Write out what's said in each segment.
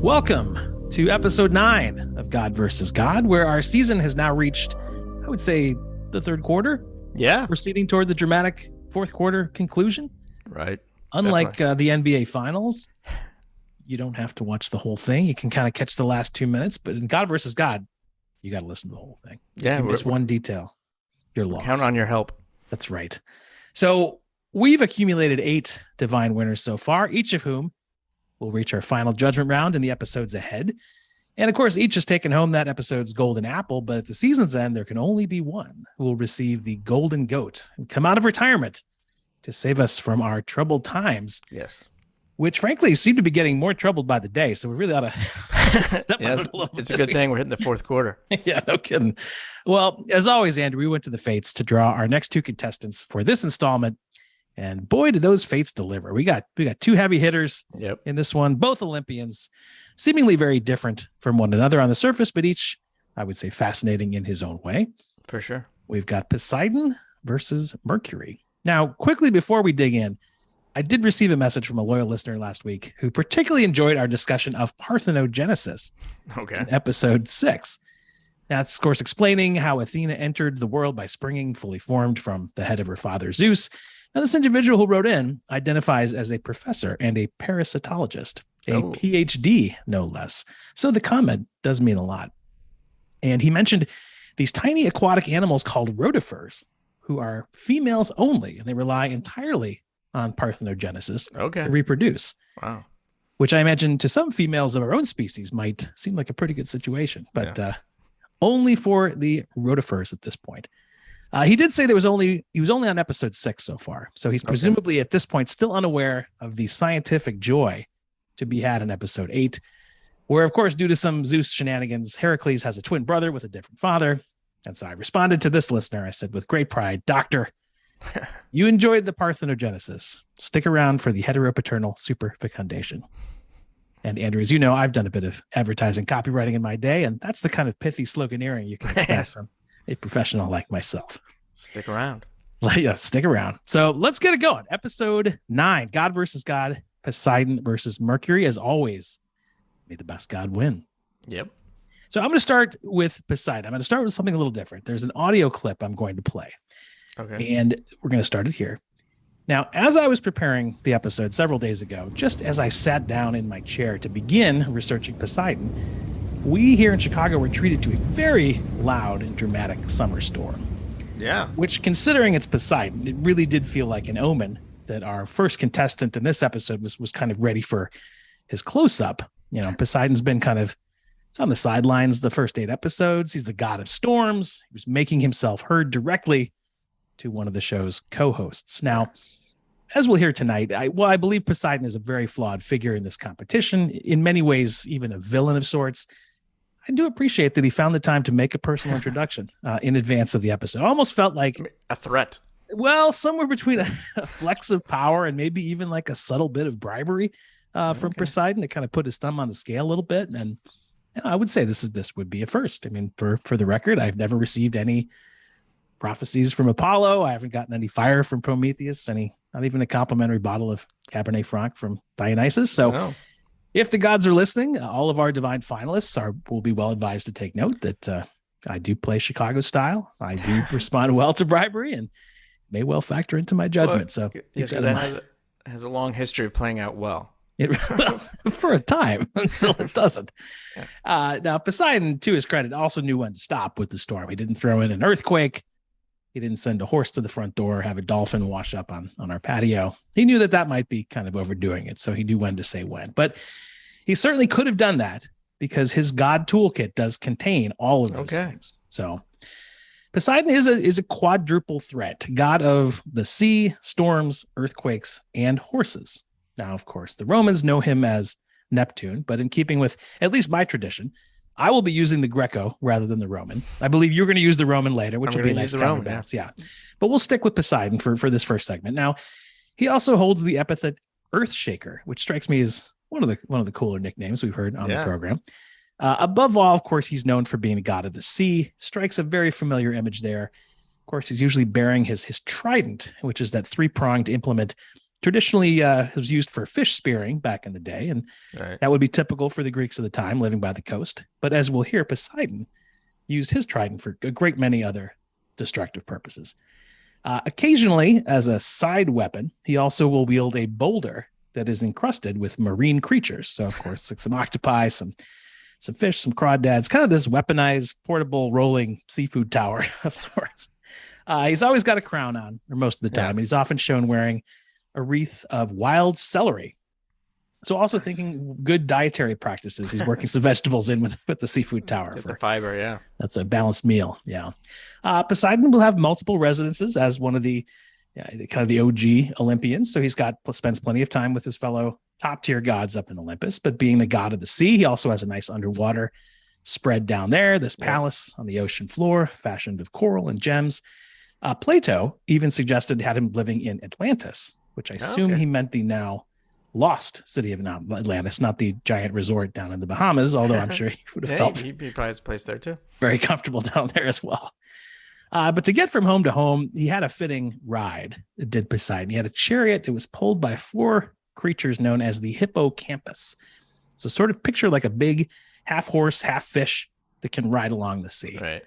Welcome to episode 9 of God versus God, where our season has now reached, I would say, the third quarter. Yeah. Proceeding toward the dramatic fourth quarter conclusion. Right. Unlike the NBA Finals, you don't have to watch the whole thing. You can kind of catch the last 2 minutes, but in God versus God, you got to listen to the whole thing. Yeah, if you miss one detail, you're lost. Count on your help. That's right. So we've accumulated 8 divine winners so far, each of whom will reach our final judgment round in the episodes ahead. And of course, each has taken home that episode's golden apple, but at the season's end, there can only be one who will receive the golden goat and come out of retirement to save us from our troubled times. Yes. Which frankly seem to be getting more troubled by the day. So we really ought to step on it a little bit. It's a good thing we're hitting the fourth quarter. Yeah, no kidding. Well, as always, Andrew, we went to the fates to draw our next 2 contestants for this installment. And boy, did those fates deliver. We got 2 heavy hitters in this one, both Olympians, seemingly very different from one another on the surface, but each, I would say, fascinating in his own way. For sure. We've got Poseidon versus Mercury. Now, quickly before we dig in, I did receive a message from a loyal listener last week who particularly enjoyed our discussion of parthenogenesis in episode 6. That's, of course, explaining how Athena entered the world by springing fully formed from the head of her father, Zeus. Now, this individual who wrote in identifies as a professor and a parasitologist, a PhD, no less. So the comment does mean a lot. And he mentioned these tiny aquatic animals called rotifers, who are females only, and they rely entirely on parthenogenesis to reproduce. Wow. Which I imagine to some females of our own species might seem like a pretty good situation, but only for the rotifers at this point. He did say he was only on episode 6 so far. So he's presumably at this point still unaware of the scientific joy to be had in episode 8, where, of course, due to some Zeus shenanigans, Heracles has a twin brother with a different father. And so I responded to this listener. I said, with great pride, Doctor, you enjoyed the parthenogenesis. Stick around for the heteropaternal superfecundation. And Andrew, as you know, I've done a bit of advertising copywriting in my day, and that's the kind of pithy sloganeering you can expect from a professional like myself. Stick around. Yeah, stick around. So let's get it going. Episode 9, God versus God, Poseidon versus Mercury. As always, may the best God win. Yep. So I'm going to start with Poseidon. I'm going to start with something a little different. There's an audio clip I'm going to play. Okay. And we're going to start it here. Now, as I was preparing the episode several days ago, just as I sat down in my chair to begin researching Poseidon, we here in Chicago were treated to a very loud and dramatic summer storm. Yeah. Which, considering it's Poseidon, it really did feel like an omen that our first contestant in this episode was kind of ready for his close-up. You know, Poseidon's been it's on the sidelines the first 8 episodes. He's the god of storms. He was making himself heard directly to one of the show's co-hosts. Now, as we'll hear tonight, I believe Poseidon is a very flawed figure in this competition. In many ways, even a villain of sorts. I do appreciate that he found the time to make a personal introduction in advance of the episode. I almost felt like a threat. Well, somewhere between a flex of power and maybe even like a subtle bit of bribery from Poseidon to kind of put his thumb on the scale a little bit. And I would say this would be a first. I mean, for the record, I've never received any prophecies from Apollo. I haven't gotten any fire from Prometheus, not even a complimentary bottle of Cabernet Franc from Dionysus. So if the gods are listening, all of our divine finalists will be well advised to take note that I do play Chicago style. I do respond well to bribery and may well factor into my judgment. So that has a long history of playing out well. For a time until it doesn't. Now, Poseidon, to his credit, also knew when to stop with the storm. He didn't throw in an earthquake. He didn't send a horse to the front door, have a dolphin wash up on our patio. He knew that might be kind of overdoing it, so he knew when to say when. But he certainly could have done that because his God toolkit does contain all of those things. So Poseidon is a quadruple threat, god of the sea, storms, earthquakes, and horses. Now, of course, the Romans know him as Neptune, but in keeping with at least my tradition, I will be using the Greco rather than the Roman. I believe you're going to use the Roman later, which will be a nice counterbalance. Yeah. But we'll stick with Poseidon for this first segment. Now, he also holds the epithet Earthshaker, which strikes me as one of the cooler nicknames we've heard on the program. Above all, of course, he's known for being a god of the sea. Strikes a very familiar image there. Of course, he's usually bearing his trident, which is that 3-pronged implement Traditionally, it was used for fish spearing back in the day, and that would be typical for the Greeks of the time living by the coast. But as we'll hear, Poseidon used his trident for a great many other destructive purposes. Occasionally, as a side weapon, he also will wield a boulder that is encrusted with marine creatures. So, of course, like some octopi, some fish, some crawdads, kind of this weaponized, portable, rolling seafood tower of sorts. He's always got a crown on, or most of the time, and he's often shown wearing a wreath of wild celery. So also thinking good dietary practices. He's working some vegetables in with the seafood tower. Get the fiber, yeah. That's a balanced meal, yeah. Poseidon will have multiple residences as one of the kind of the OG Olympians. So spends plenty of time with his fellow top-tier gods up in Olympus. But being the god of the sea, he also has a nice underwater spread down there, this palace on the ocean floor, fashioned of coral and gems. Plato even suggested had him living in Atlantis, which I assume he meant the now lost city of Atlantis, not the giant resort down in the Bahamas, although I'm sure he would have felt he probably has a place there too. Very comfortable down there as well. But to get from home to home, he had a fitting ride, did Poseidon. He had a chariot. It was pulled by 4 creatures known as the hippocampus. So sort of picture like a big half horse, half fish that can ride along the sea. Right.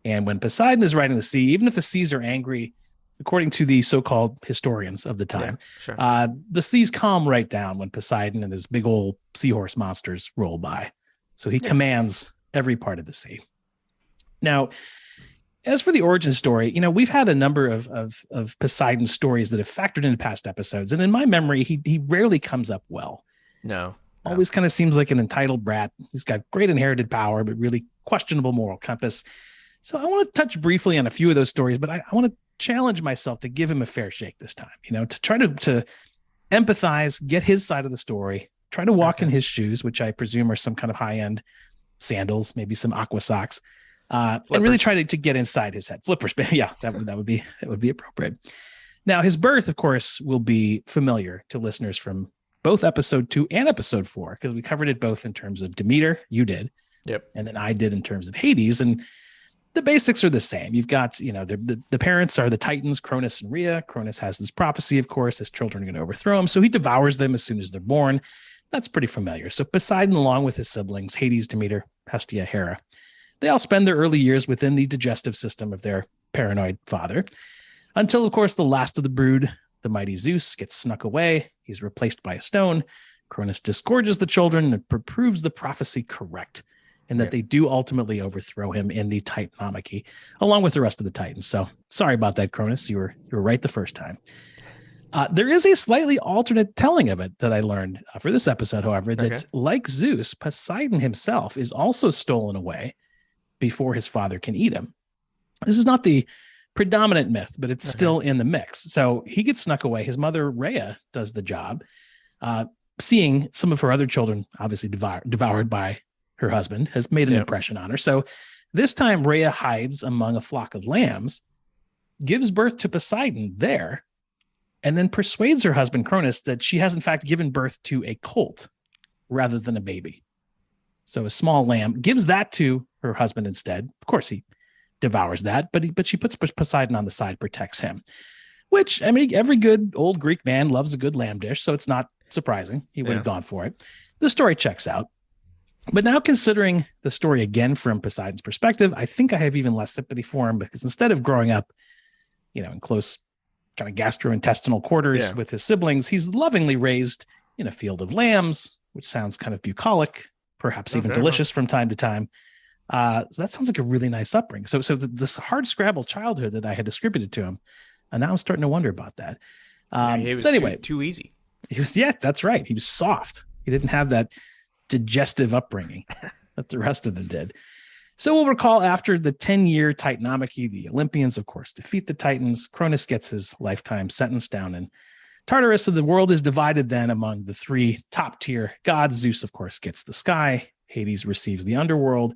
And when Poseidon is riding the sea, even if the seas are angry, according to the so-called historians of the time, the seas calm right down when Poseidon and his big old seahorse monsters roll by. So he commands every part of the sea. Now, as for the origin story, we've had a number of Poseidon stories that have factored into past episodes. And in my memory, he rarely comes up well. No. Always kind of seems like an entitled brat. He's got great inherited power, but really questionable moral compass. So I want to touch briefly on a few of those stories, but I want to challenge myself to give him a fair shake this time, to try to empathize, get his side of the story, try to walk in his shoes, which I presume are some kind of high-end sandals, maybe some aqua socks, and really try to get inside his head. Flippers, yeah, that would be appropriate. Now, his birth, of course, will be familiar to listeners from both episode 2 and episode 4, because we covered it both in terms of Demeter, you did, and then I did in terms of Hades, and the basics are the same. You've got, the parents are the Titans, Cronus and Rhea. Cronus has this prophecy, of course, his children are going to overthrow him. So he devours them as soon as they're born. That's pretty familiar. So Poseidon, along with his siblings, Hades, Demeter, Hestia, Hera, they all spend their early years within the digestive system of their paranoid father until, of course, the last of the brood, the mighty Zeus, gets snuck away. He's replaced by a stone. Cronus disgorges the children and proves the prophecy correct, and that they do ultimately overthrow him in the Titanomachy, along with the rest of the Titans. So sorry about that, Cronus. You were right the first time. There is a slightly alternate telling of it that I learned for this episode, however, that like Zeus, Poseidon himself is also stolen away before his father can eat him. This is not the predominant myth, but it's still in the mix. So he gets snuck away. His mother, Rhea, does the job, seeing some of her other children obviously devoured by her husband, has made an impression on her. So this time Rhea hides among a flock of lambs, gives birth to Poseidon there, and then persuades her husband Cronus that she has in fact given birth to a colt rather than a baby. So a small lamb, gives that to her husband instead. Of course, he devours that, but she puts Poseidon on the side, protects him, which, I mean, every good old Greek man loves a good lamb dish, so it's not surprising he would have gone for it. The story checks out. But now, considering the story again from Poseidon's perspective, I think I have even less sympathy for him, because instead of growing up, in close kind of gastrointestinal quarters with his siblings, he's lovingly raised in a field of lambs, which sounds kind of bucolic, perhaps even delicious from time to time. So that sounds like a really nice upbringing. So this hard scrabble childhood that I had distributed to him, and now I'm starting to wonder about that. He was too easy. He was, that's right. He was soft. He didn't have that digestive upbringing that the rest of them did. So we'll recall, after the 10-year Titanomachy, the Olympians, of course, defeat the Titans. Cronus gets his lifetime sentence down in Tartarus. So the world is divided then among the 3 top-tier gods. Zeus, of course, gets the sky. Hades receives the underworld.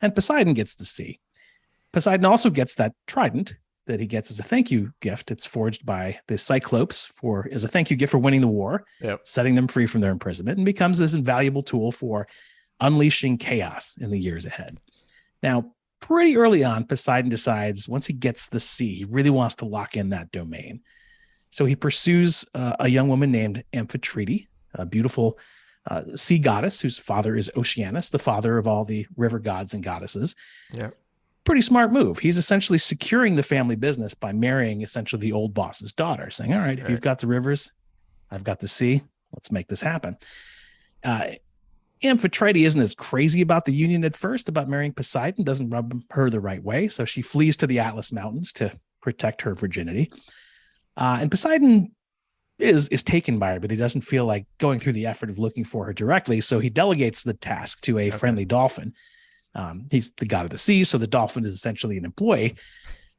And Poseidon gets the sea. Poseidon also gets that trident that he gets as a thank you gift. It's forged by the Cyclopes as a thank you gift for winning the war, setting them free from their imprisonment, and becomes this invaluable tool for unleashing chaos in the years ahead. Now, pretty early on, Poseidon decides once he gets the sea, he really wants to lock in that domain. So he pursues a young woman named Amphitrite, a beautiful sea goddess whose father is Oceanus, the father of all the river gods and goddesses. Yeah. Pretty smart move. He's essentially securing the family business by marrying essentially the old boss's daughter, saying, all right, if you've got the rivers, I've got the sea. Let's make this happen. Amphitrite isn't as crazy about the union at first, about marrying Poseidon, doesn't rub her the right way. So she flees to the Atlas Mountains to protect her virginity. And Poseidon is taken by her, but he doesn't feel like going through the effort of looking for her directly. So he delegates the task to a friendly dolphin. He's the god of the sea, so the dolphin is essentially an employee.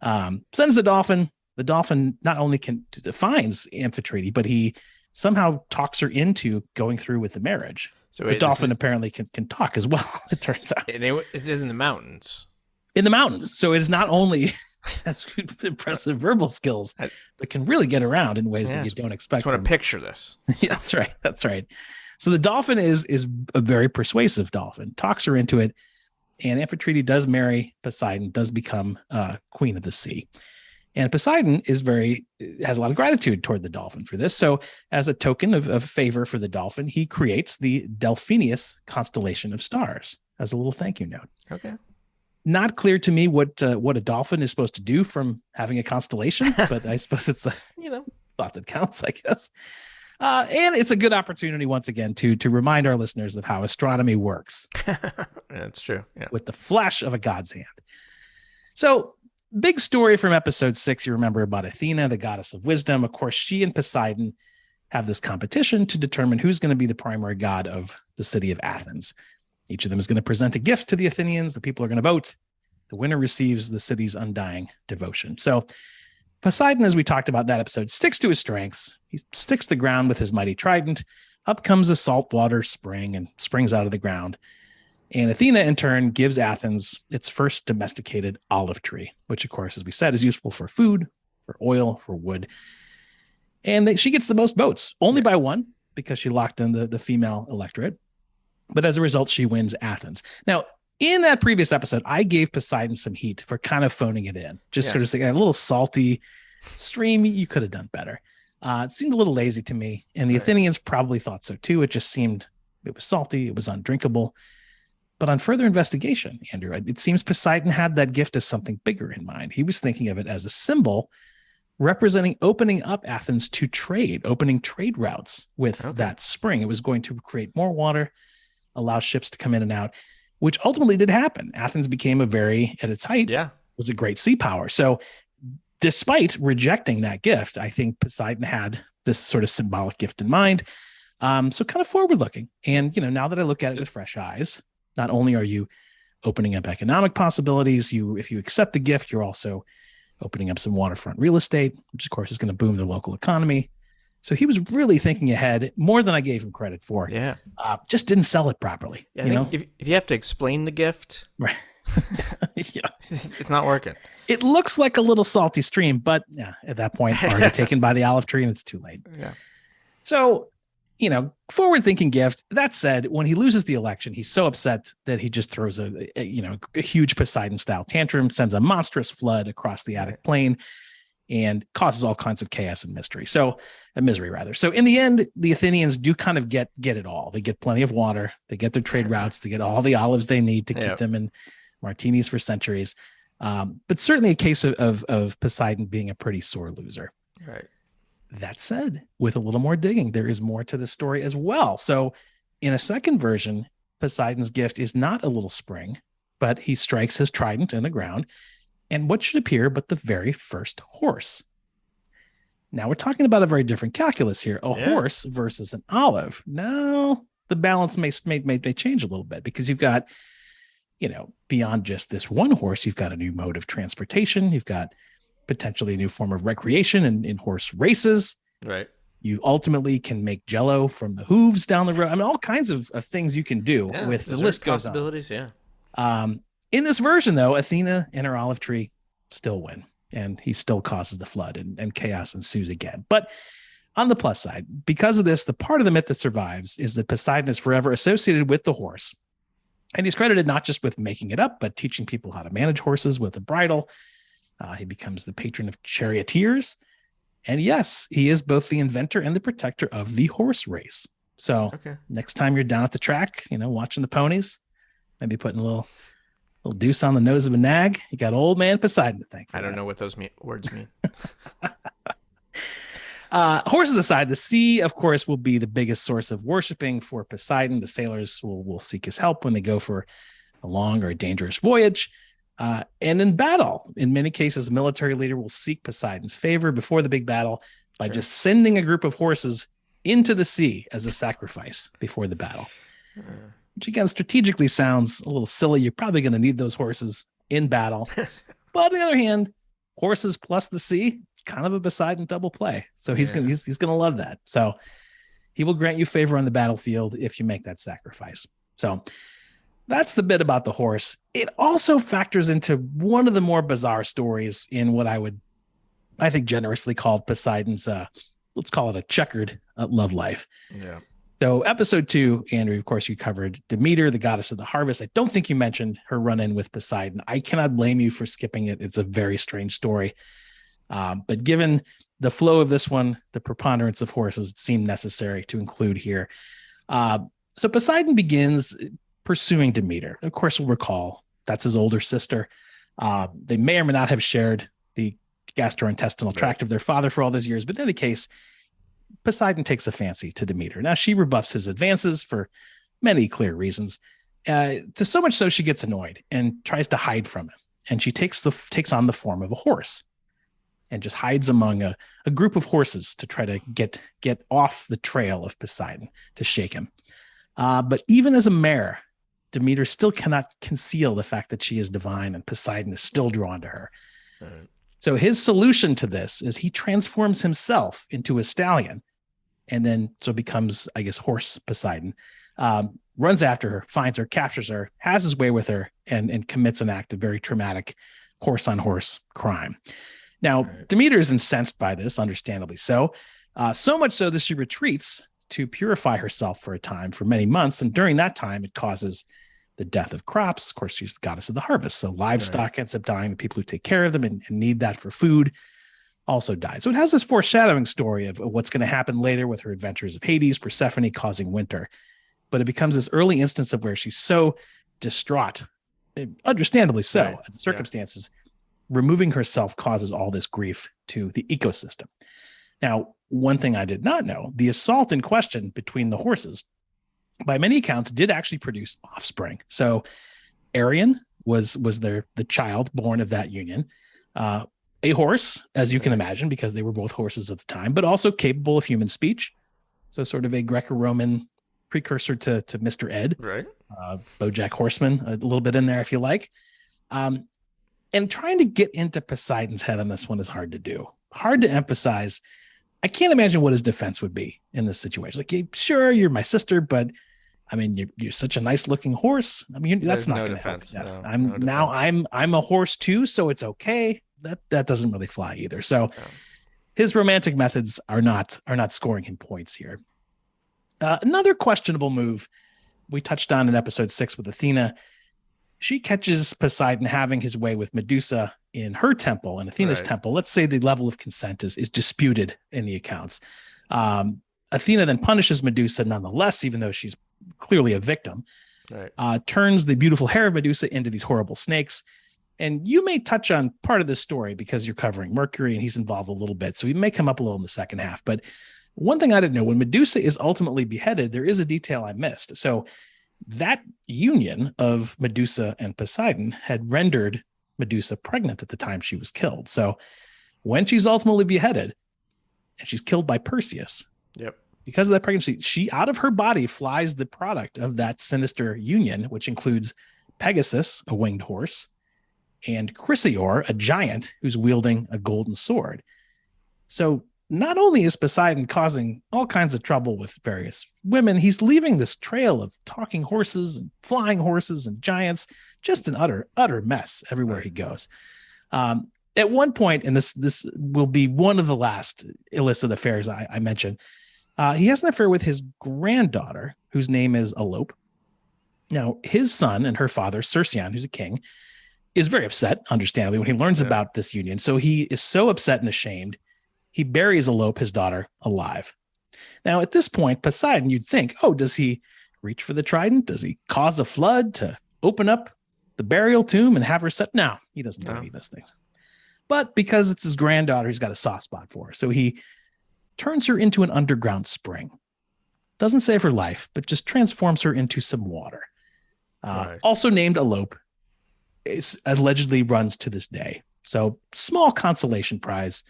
Sends the dolphin. The dolphin not only defines Amphitrite, but he somehow talks her into going through with the marriage. So the dolphin apparently can talk as well, it turns out. It's in the mountains. In the mountains. So it is not only has impressive verbal skills, but can really get around in ways that you don't expect. I just want to picture this. Yeah, that's right. That's right. So the dolphin is a very persuasive dolphin, talks her into it. And Amphitrite does marry Poseidon, does become queen of the sea. And Poseidon has a lot of gratitude toward the dolphin for this. So as a token of favor for the dolphin, he creates the Delphinius constellation of stars as a little thank you note. Okay. Not clear to me what a dolphin is supposed to do from having a constellation, but I suppose it's a thought that counts, I guess. And it's a good opportunity once again to remind our listeners of how astronomy works. That's true. Yeah. With the flash of a god's hand. So big story from episode 6. You remember about Athena, the goddess of wisdom. Of course, she and Poseidon have this competition to determine who's going to be the primary god of the city of Athens. Each of them is going to present a gift to the Athenians. The people are going to vote. The winner receives the city's undying devotion. So Poseidon, as we talked about that episode, sticks to his strengths. He sticks the ground with his mighty trident. Up comes a saltwater spring and springs out of the ground. And Athena, in turn, gives Athens its first domesticated olive tree, which, of course, as we said, is useful for food, for oil, for wood. And she gets the most votes, only by one, because she locked in the female electorate. But as a result, she wins Athens. Now, in that previous episode, I gave Poseidon some heat for kind of phoning it in. Just sort of saying a little salty stream. You could have done better. It seemed a little lazy to me. And the Athenians probably thought so too. It just seemed it was salty. It was undrinkable. But on further investigation, Andrew, it seems Poseidon had that gift as something bigger in mind. He was thinking of it as a symbol representing opening up Athens to trade, opening trade routes with that spring. It was going to create more water, allow ships to come in and out, which ultimately did happen. Athens became at its height, was a great sea power. So despite rejecting that gift, I think Poseidon had this sort of symbolic gift in mind. So kind of forward looking. And, now that I look at it with fresh eyes, not only are you opening up economic possibilities, if you accept the gift, you're also opening up some waterfront real estate, which of course is going to boom the local economy. So he was really thinking ahead more than I gave him credit for. Yeah. Just didn't sell it properly. Yeah, if you have to explain the gift, right. It's not working. It looks like a little salty stream, but at that point, already taken by the olive tree and it's too late. Yeah. So, forward-thinking gift. That said, when he loses the election, he's so upset that he just throws a huge Poseidon-style tantrum, sends a monstrous flood across the Attic plain, and causes all kinds of chaos and misery. So in the end, the Athenians do kind of get it all. They get plenty of water. They get their trade routes. They get all the olives they need to keep them in martinis for centuries. But certainly a case of Poseidon being a pretty sore loser. Right. That said, with a little more digging, there is more to the story as well. So in a second version, Poseidon's gift is not a little spring, but he strikes his trident in the ground, and what should appear but the very first horse. Now we're talking about a very different calculus here, horse versus an olive. Now the balance may change a little bit because you've got, beyond just this one horse, you've got a new mode of transportation. You've got potentially a new form of recreation in horse races. Right. You ultimately can make jello from the hooves down the road. I mean, all kinds of things you can do with the list goes on. Possibilities, In this version, though, Athena and her olive tree still win, and he still causes the flood and chaos ensues again. But on the plus side, because of this, the part of the myth that survives is that Poseidon is forever associated with the horse. And he's credited not just with making it up, but teaching people how to manage horses with a bridle. He becomes the patron of charioteers. And yes, he is both the inventor and the protector of the horse race. So next time you're down at the track, watching the ponies, maybe putting a little deuce on the nose of a nag, you got old man Poseidon to thank for that. I don't know what those words mean. Horses aside, the sea, of course, will be the biggest source of worshiping for Poseidon. The sailors will seek his help when they go for a long or a dangerous voyage. And in battle, in many cases, a military leader will seek Poseidon's favor before the big battle by just sending a group of horses into the sea as a sacrifice before the battle. Which, again, strategically sounds a little silly. You're probably going to need those horses in battle. But on the other hand, horses plus the sea, kind of a Poseidon double play. So he's going to love that. So he will grant you favor on the battlefield if you make that sacrifice. So that's the bit about the horse. It also factors into one of the more bizarre stories in what I think generously called Poseidon's, let's call it a checkered love life. Yeah. So episode 2, Andrew, of course, you covered Demeter, the goddess of the harvest. I don't think you mentioned her run-in with Poseidon. I cannot blame you for skipping it. It's a very strange story. But given the flow of this one, the preponderance of horses, it seemed necessary to include here. So Poseidon begins pursuing Demeter. Of course, we'll recall that's his older sister. They may or may not have shared the gastrointestinal tract of their father for all those years. But in any case, Poseidon takes a fancy to Demeter. Now, she rebuffs his advances for many clear reasons. To so much so she gets annoyed and tries to hide from him. And she takes on the form of a horse and just hides among a group of horses to try to get off the trail of Poseidon, to shake him. But even as a mare, Demeter still cannot conceal the fact that she is divine, and Poseidon is still drawn to her. Right. So his solution to this is he transforms himself into a stallion, and then so becomes, I guess, horse Poseidon, runs after her, finds her, captures her, has his way with her, and commits an act of very traumatic horse-on-horse crime. Now, Demeter is incensed by this, understandably so, so much so that she retreats to purify herself for a time, for many months. And during that time, it causes the death of crops. Of course, she's the goddess of the harvest. So livestock ends up dying. The people who take care of them and need that for food also die. So it has this foreshadowing story of what's going to happen later with her adventures of Hades, Persephone causing winter. But it becomes this early instance of where she's so distraught, understandably so, at the circumstances. Removing herself causes all this grief to the ecosystem. Now, one thing I did not know, the assault in question between the horses, by many accounts, did actually produce offspring. So Arion was the child born of that union. A horse, as you can imagine, because they were both horses at the time, but also capable of human speech. So sort of a Greco-Roman precursor to Mr. Ed. Right. BoJack Horseman, a little bit in there if you like. And trying to get into Poseidon's head on this one is hard to do. Hard to emphasize. I can't imagine what his defense would be in this situation. Like, sure, you're my sister, but I mean, you're such a nice looking horse. I mean, that's not going to help. I'm a horse too, so it's okay. That doesn't really fly either. So his romantic methods are not scoring him points here. Another questionable move we touched on in episode 6 with Athena. She catches Poseidon having his way with Medusa in her temple and Athena's temple. Let's say the level of consent is disputed in the accounts. Athena then punishes Medusa nonetheless, even though she's clearly a victim, turns the beautiful hair of Medusa into these horrible snakes. And you may touch on part of this story because you're covering Mercury and he's involved a little bit. So he may come up a little in the second half. But one thing I didn't know, when Medusa is ultimately beheaded, there is a detail I missed. So that union of Medusa and Poseidon had rendered Medusa pregnant at the time she was killed. So when she's ultimately beheaded and she's killed by Perseus, because of that pregnancy, she out of her body flies the product of that sinister union, which includes Pegasus, a winged horse, and Chrysaor, a giant who's wielding a golden sword. So not only is Poseidon causing all kinds of trouble with various women, he's leaving this trail of talking horses and flying horses and giants, just an utter mess everywhere he goes. At one point, and this will be one of the last illicit affairs I mentioned, he has an affair with his granddaughter, whose name is Elope. Now, his son and her father, Cercyon, who's a king, is very upset, understandably, when he learns about this union. So he is so upset and ashamed, he buries Alope, his daughter, alive. Now, at this point, Poseidon, you'd think, oh, does he reach for the trident? Does he cause a flood to open up the burial tomb and have her set? No, he doesn't do any of those things. But because it's his granddaughter, he's got a soft spot for her. So he turns her into an underground spring. Doesn't save her life, but just transforms her into some water. Also named Alope, allegedly runs to this day. So small consolation prize.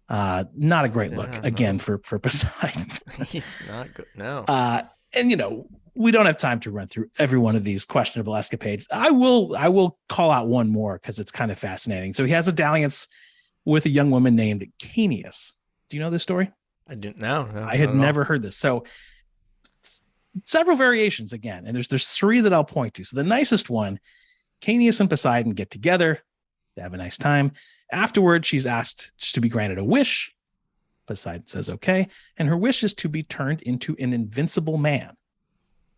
Not a great look again for Poseidon. He's not good. No. And we don't have time to run through every one of these questionable escapades. I will call out one more because it's kind of fascinating. So he has a dalliance with a young woman named Caeneus. Do you know this story? I didn't know. No, I had never heard this. So several variations again, and there's three that I'll point to. So the nicest one, Caeneus and Poseidon get together. They have a nice time. Afterward, she's asked to be granted a wish. Poseidon says okay, and her wish is to be turned into an invincible man.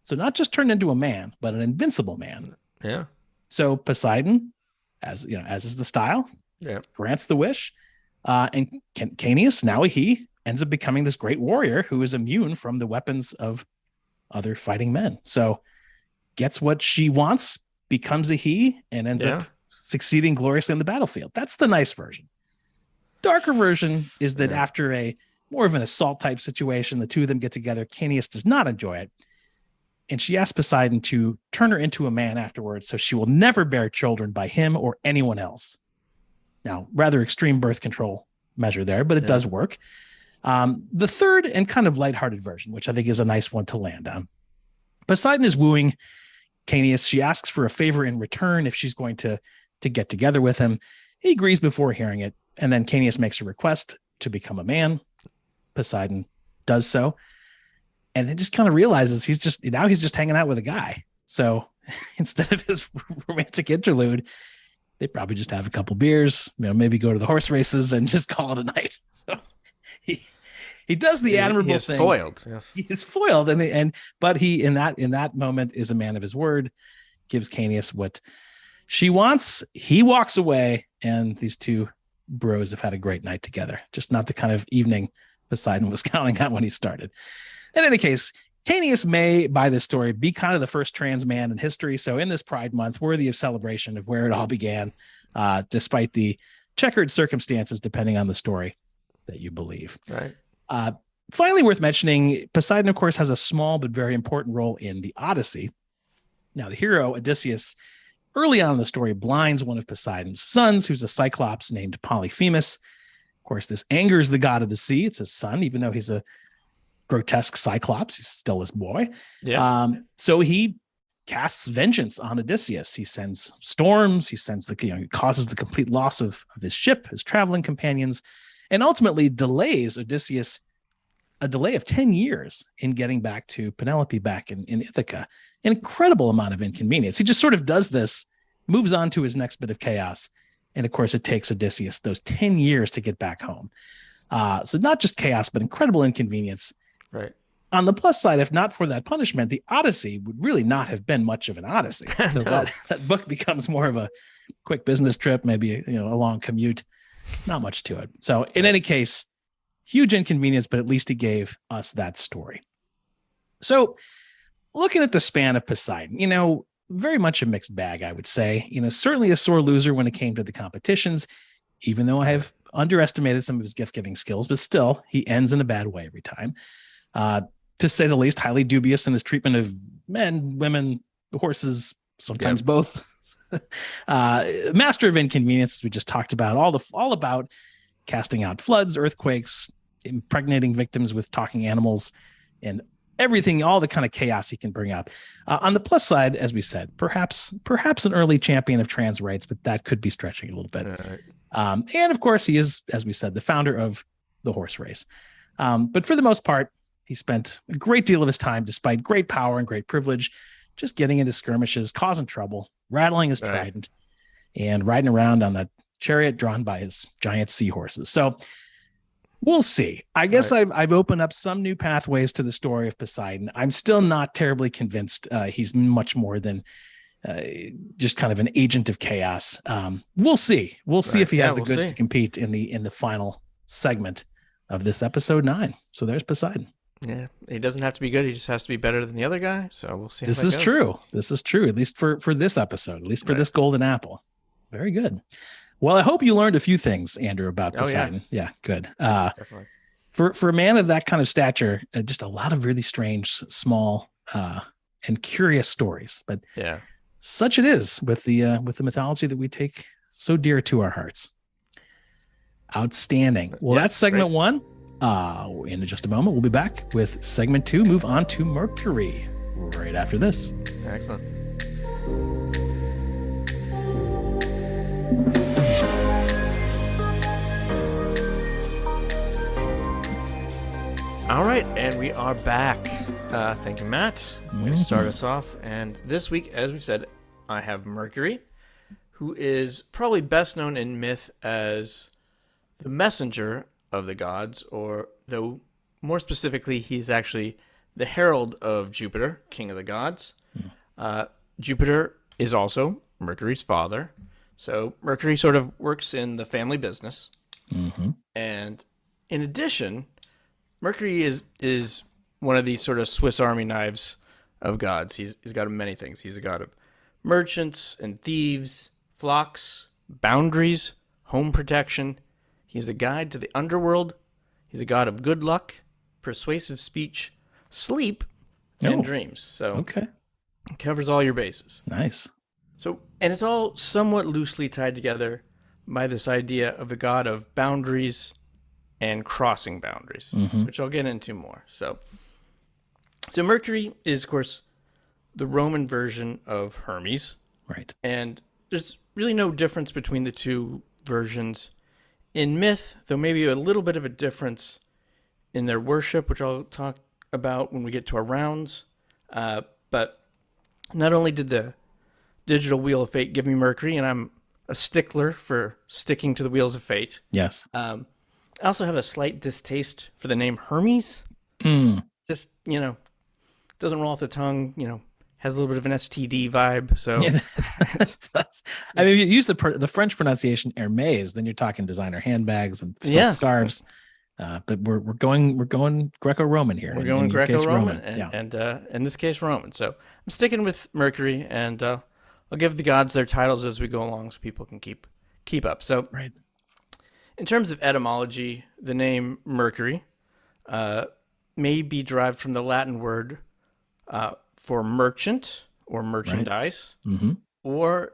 So not just turned into a man, but an invincible man. Yeah. So Poseidon, as is the style, grants the wish, and Caeneus, now he, ends up becoming this great warrior who is immune from the weapons of other fighting men. So gets what she wants, becomes a he, and ends up succeeding gloriously on the battlefield. That's the nice version. Darker version is that after a more of an assault type situation, the two of them get together. Caeneus does not enjoy it. And she asks Poseidon to turn her into a man afterwards, so she will never bear children by him or anyone else. Now, rather extreme birth control measure there, but it does work. The third and kind of lighthearted version, which I think is a nice one to land on. Poseidon is wooing Caeneus. She asks for a favor in return if she's going to get together with him. He agrees before hearing it. And then Caeneus makes a request to become a man. Poseidon does so. And then just kind of realizes he's just hanging out with a guy. So instead of his romantic interlude, they probably just have a couple beers, maybe go to the horse races and just call it a night. So he does the admirable thing. Foiled. Yes. He is foiled. But he, in that moment, is a man of his word, gives Caeneus what she wants. He walks away, and these two bros have had a great night together. Just not the kind of evening Poseidon was counting on when he started. In any case, Caeneus may, by this story, be kind of the first trans man in history. So in this Pride Month, worthy of celebration of where it all began, despite the checkered circumstances, depending on the story that you believe. Right. Finally, worth mentioning, Poseidon, of course, has a small but very important role in the Odyssey. Now, the hero, Odysseus, early on in the story, blinds one of Poseidon's sons, who's a cyclops named Polyphemus. Of course, this angers the god of the sea. It's his son, even though he's a grotesque cyclops. He's still his boy. Yeah. So he casts vengeance on Odysseus. He sends storms. He sends he causes the complete loss of his ship, his traveling companions, and ultimately delays Odysseus a delay of 10 years in getting back to Penelope back in Ithaca. An incredible amount of inconvenience. He just sort of does this, moves on to his next bit of chaos. And of course, it takes Odysseus those 10 years to get back home. So not just chaos, but incredible inconvenience. Right. On the plus side, if not for that punishment, the Odyssey would really not have been much of an Odyssey. So that book becomes more of a quick business trip, maybe a long commute. Not much to it. So in any case, huge inconvenience, but at least he gave us that story. So looking at the span of Poseidon, very much a mixed bag, I would say. Certainly a sore loser when it came to the competitions, even though I have underestimated some of his gift-giving skills, but still, he ends in a bad way every time. To say the least, highly dubious in his treatment of men, women, horses, sometimes both. Master of inconvenience, as we just talked about, all about casting out floods, earthquakes, impregnating victims with talking animals, and everything, all the kind of chaos he can bring up. On the plus side, as we said, perhaps an early champion of trans rights, but that could be stretching a little bit. And of course, he is, as we said, the founder of the horse race. But for the most part, he spent a great deal of his time, despite great power and great privilege, just getting into skirmishes, causing trouble, rattling his trident, and riding around on that chariot drawn by his giant seahorses. So we'll see. I guess I've opened up some new pathways to the story of Poseidon. I'm still not terribly convinced he's much more than just kind of an agent of chaos. We'll see. We'll see if he has the goods to compete in the final segment of this episode 9. So there's Poseidon. Yeah, he doesn't have to be good. He just has to be better than the other guy. So we'll see. This is true. This is true, at least for this episode, at least for this golden apple. Very good. Well, I hope you learned a few things, Andrew, about Poseidon. Yeah, good. Definitely. For a man of that kind of stature, just a lot of really strange, small, and curious stories. But yeah, such it is with the mythology that we take so dear to our hearts. Outstanding. Well, that's segment 1. In just a moment, we'll be back with segment 2. Move on to Mercury right after this. Excellent. All right, and we are back. Thank you, Matt. Way to start us off. And this week, as we said, I have Mercury, who is probably best known in myth as the messenger of the gods, or though more specifically, he's actually the herald of Jupiter, king of the gods. Jupiter is also Mercury's father. So Mercury sort of works in the family business. And in addition, Mercury is one of these sort of Swiss Army knives of gods. He's got many things. He's a god of merchants and thieves, flocks, boundaries, home protection. He's a guide to the underworld. He's a god of good luck, persuasive speech, sleep, and dreams. So it covers all your bases. Nice. So, and it's all somewhat loosely tied together by this idea of a god of boundaries and crossing boundaries, which I'll get into more. So Mercury is, of course, the Roman version of Hermes. Right. And there's really no difference between the two versions in myth, though maybe a little bit of a difference in their worship, which I'll talk about when we get to our rounds. But not only did the digital Wheel of Fate give me Mercury, and I'm a stickler for sticking to the Wheels of Fate. Yes. I also have a slight distaste for the name Hermes. Just, doesn't roll off the tongue, has a little bit of an STD vibe. So I mean, if you use the French pronunciation Hermes, then you're talking designer handbags and scarves. But we're going Greco-Roman here. We're going Greco-Roman, and in this case Roman. So I'm sticking with Mercury, and I'll give the gods their titles as we go along, so people can keep up. So right. In terms of etymology, the name Mercury may be derived from the Latin word for merchant or merchandise, or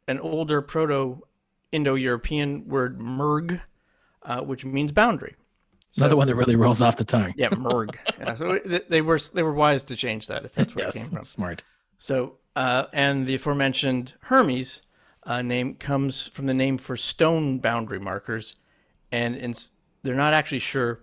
an older Proto-Indo-European word merg, which means boundary. Another one that really rolls off the tongue. Yeah, merg. Yeah, so they were wise to change that, if that's where it came from. Smart. So and the aforementioned Hermes name comes from the name for stone boundary markers, and they're not actually sure,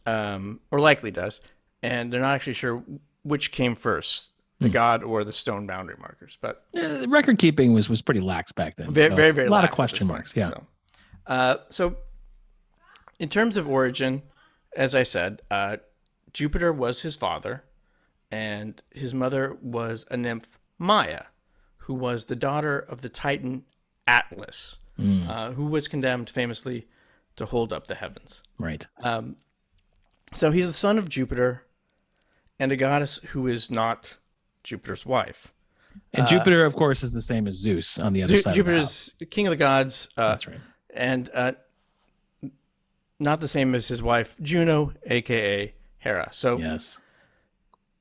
or likely does, and they're not actually sure which came first, the god or the stone boundary markers. But record keeping was pretty lax back then. Very, very a lot of question marks. Yeah. So in terms of origin, as I said, Jupiter was his father, and his mother was a nymph, Maya, who was the daughter of the Titan Atlas, who was condemned famously to hold up the heavens. Right. So he's the son of Jupiter and a goddess who is not Jupiter's wife. And Jupiter, of course, is the same as Zeus on the other side Jupiter's of the king of the gods. That's right. And not the same as his wife, Juno, a.k.a. Hera. So yes.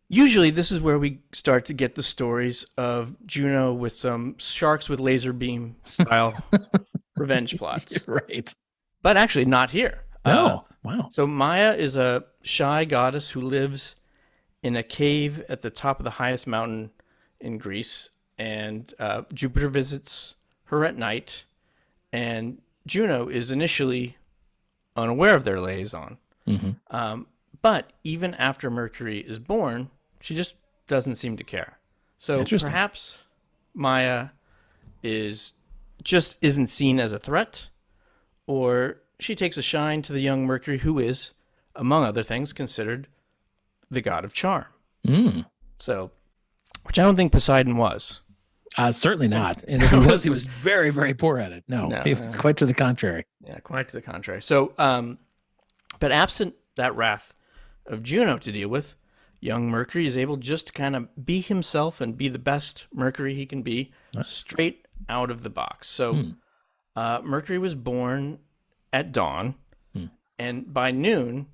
Usually this is where we start to get the stories of Juno with some sharks with laser beam style revenge plots. Right. But actually not here. No. Wow. So Maya is a shy goddess who lives in a cave at the top of the highest mountain in Greece. And Jupiter visits her at night. And Juno is initially unaware of their liaison. But even after Mercury is born, she just doesn't seem to care. So perhaps Maya isn't seen as a threat, or she takes a shine to the young Mercury, who is, among other things, considered the god of charm. So, which I don't think Poseidon was. Certainly not. And if he was very, very poor at it. No, he was quite to the contrary. Yeah, quite to the contrary. So, But absent that wrath of Juno to deal with, young Mercury is able just to kind of be himself and be the best Mercury he can be straight out of the box. So Mercury was born at dawn, and by noon,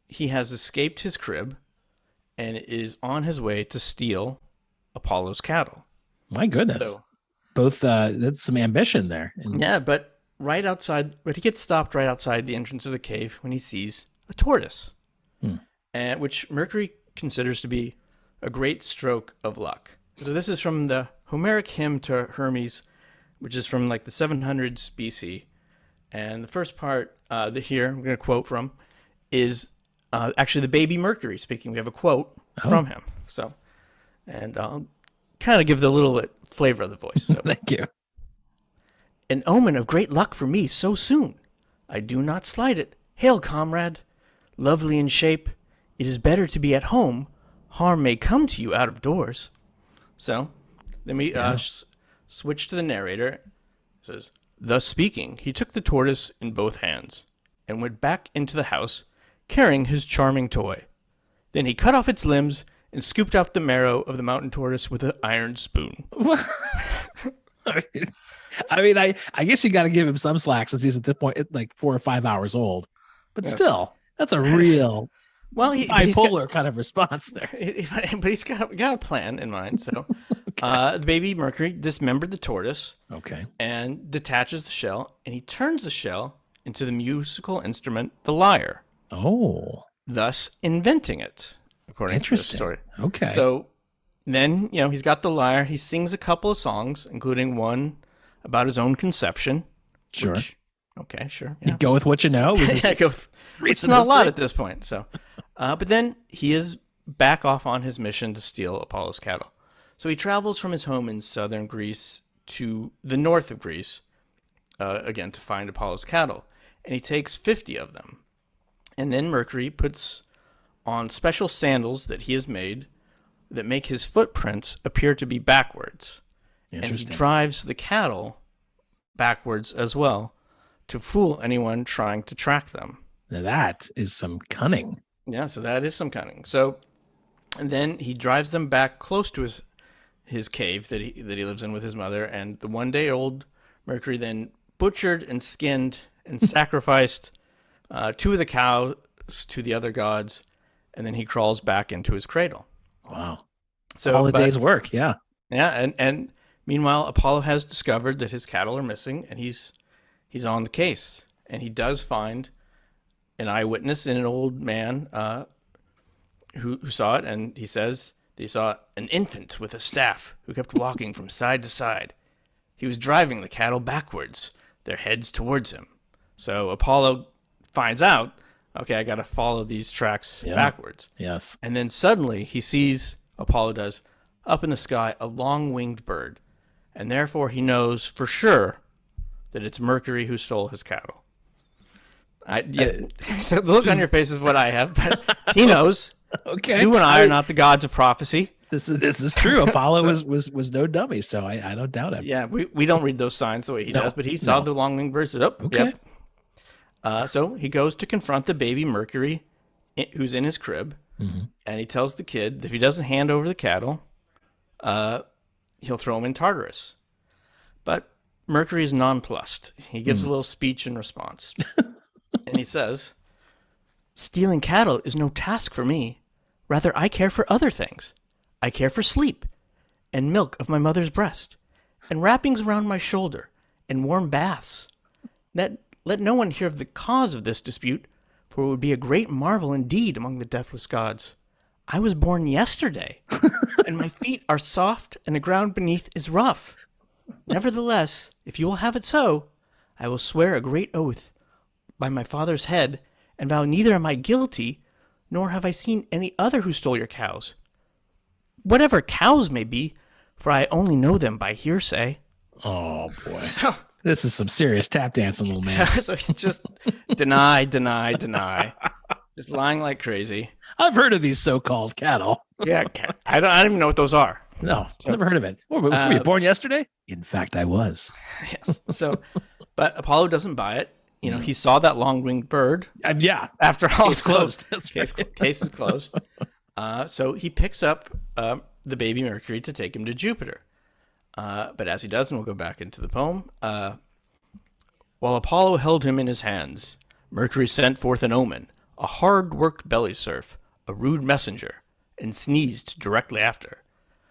he has escaped his crib and is on his way to steal Apollo's cattle. My goodness. So, both, that's some ambition there. Yeah, but he gets stopped right outside the entrance of the cave when he sees a tortoise, which Mercury considers to be a great stroke of luck. So this is from the Homeric hymn to Hermes, which is from like the 700s BC. And the first part here, I'm going to quote from, is actually the baby Mercury speaking. We have a quote from him. So, and I'll kind of give the little bit flavor of the voice. So. Thank you. An omen of great luck for me so soon. I do not slight it. Hail, comrade. Lovely in shape, it is better to be at home. Harm may come to you out of doors. So, then we switch to the narrator. It says, thus speaking, he took the tortoise in both hands and went back into the house, carrying his charming toy. Then he cut off its limbs and scooped out the marrow of the mountain tortoise with an iron spoon. I mean, I guess you got to give him some slack since he's at this point like 4 or 5 hours old. But still, that's a real bipolar kind of response there. But he's got a plan in mind. So the baby Mercury dismembered the tortoise. Okay. And detaches the shell, and he turns the shell into the musical instrument, the lyre. Oh. Thus inventing it, according to the story. Okay. So then, he's got the lyre. He sings a couple of songs, including one about his own conception. Sure. Okay, sure. Yeah. You go with what you know. It's not a lot at this point. So, but then he is back off on his mission to steal Apollo's cattle. So he travels from his home in southern Greece to the north of Greece, again, to find Apollo's cattle. And he takes 50 of them. And then Mercury puts on special sandals that he has made that make his footprints appear to be backwards. And he drives the cattle backwards as well to fool anyone trying to track them. Now that is some cunning. Yeah, so that is some cunning. So, and then he drives them back close to his cave that he lives in with his mother. And the 1-day-old Mercury then butchered and skinned and sacrificed 2 of the cows to the other gods. And then he crawls back into his cradle. Wow. So all the day's work, yeah. Yeah, and meanwhile, Apollo has discovered that his cattle are missing, and he's on the case. And he does find an eyewitness in an old man who saw it, and he says that he saw an infant with a staff who kept walking from side to side. He was driving the cattle backwards, their heads towards him. So Apollo finds out, okay, I got to follow these tracks backwards. Yes. And then suddenly he sees, Apollo does, up in the sky, a long-winged bird. And therefore he knows for sure that it's Mercury who stole his cattle. The look on your face is what I have, but he knows. Okay. You and I are not the gods of prophecy. This is true. Apollo was no dummy, so I don't doubt him. Yeah, we don't read those signs the way he does, but he saw the long-winged bird, said, okay. Yep. So he goes to confront the baby Mercury, who's in his crib, and he tells the kid that if he doesn't hand over the cattle, he'll throw him in Tartarus. But Mercury is nonplussed. He gives a little speech in response. And he says, stealing cattle is no task for me. Rather, I care for other things. I care for sleep, and milk of my mother's breast, and wrappings around my shoulder, and warm baths. Let no one hear of the cause of this dispute, for it would be a great marvel indeed among the deathless gods. I was born yesterday, and my feet are soft, and the ground beneath is rough. Nevertheless, if you will have it so, I will swear a great oath by my father's head, and vow neither am I guilty, nor have I seen any other who stole your cows. Whatever cows may be, for I only know them by hearsay. Oh, boy. So, this is some serious tap dancing, little man. So he's just deny. Just lying like crazy. I've heard of these so-called cattle. Yeah, I don't even know what those are. No, never heard of it. Were you born yesterday? In fact, I was. Yes. So, but Apollo doesn't buy it. he saw that long-winged bird. Yeah. After all, Case closed. That's case, right. case is closed. So he picks up the baby Mercury to take him to Jupiter. But as he does, and we'll go back into the poem, while Apollo held him in his hands, Mercury sent forth an omen, a hard-worked belly serf, a rude messenger, and sneezed directly after.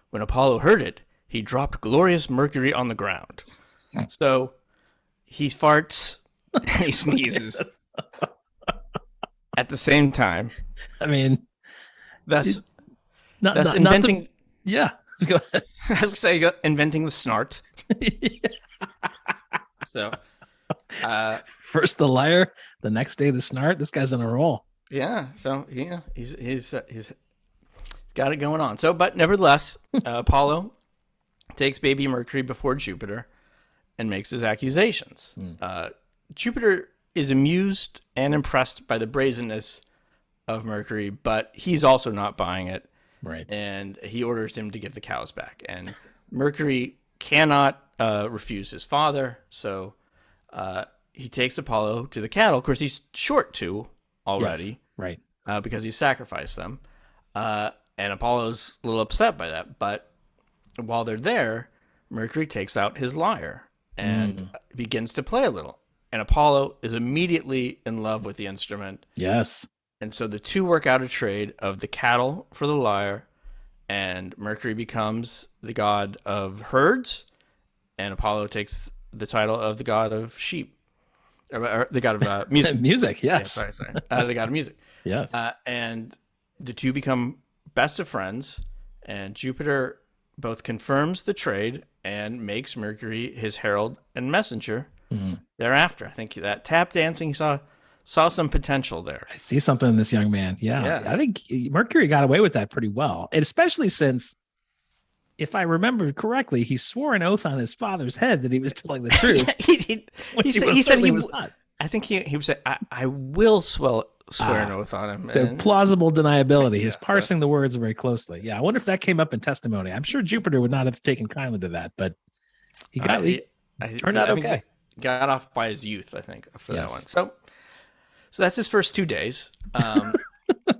When Apollo heard it, he dropped glorious Mercury on the ground. So he farts, he sneezes at the same time. I mean, Thus not inventing. Yeah. Go ahead. I was going to say inventing the snart. So, first the lyre, the next day the snart. This guy's on a roll. Yeah. So he's got it going on. So, but nevertheless, Apollo takes baby Mercury before Jupiter and makes his accusations. Jupiter is amused and impressed by the brazenness of Mercury, but he's also not buying it. Right. And he orders him to give the cows back. And Mercury cannot refuse his father, so he takes Apollo to the cattle. Of course, he's short two already. Yes. Right. Because he sacrificed them. And Apollo's a little upset by that. But while they're there, Mercury takes out his lyre and begins to play a little. And Apollo is immediately in love with the instrument. Yes. And so the two work out a trade of the cattle for the lyre, and Mercury becomes the god of herds, and Apollo takes the title of the god of sheep, or the god of music. Music, yes. Yeah, sorry. The god of music. Yes. And the two become best of friends, and Jupiter both confirms the trade and makes Mercury his herald and messenger thereafter. I think that tap dancing, he saw some potential there. I see something in this young man. Yeah. I think Mercury got away with that pretty well, and especially since, if I remember correctly, he swore an oath on his father's head that he was telling the truth. He said he was not. I think he would say, I will swear an oath on him. So plausible deniability. He was parsing the words very closely. Yeah, I wonder if that came up in testimony. I'm sure Jupiter would not have taken kindly to that, but he turned out okay. Got off by his youth, I think, for that one. So that's his first 2 days.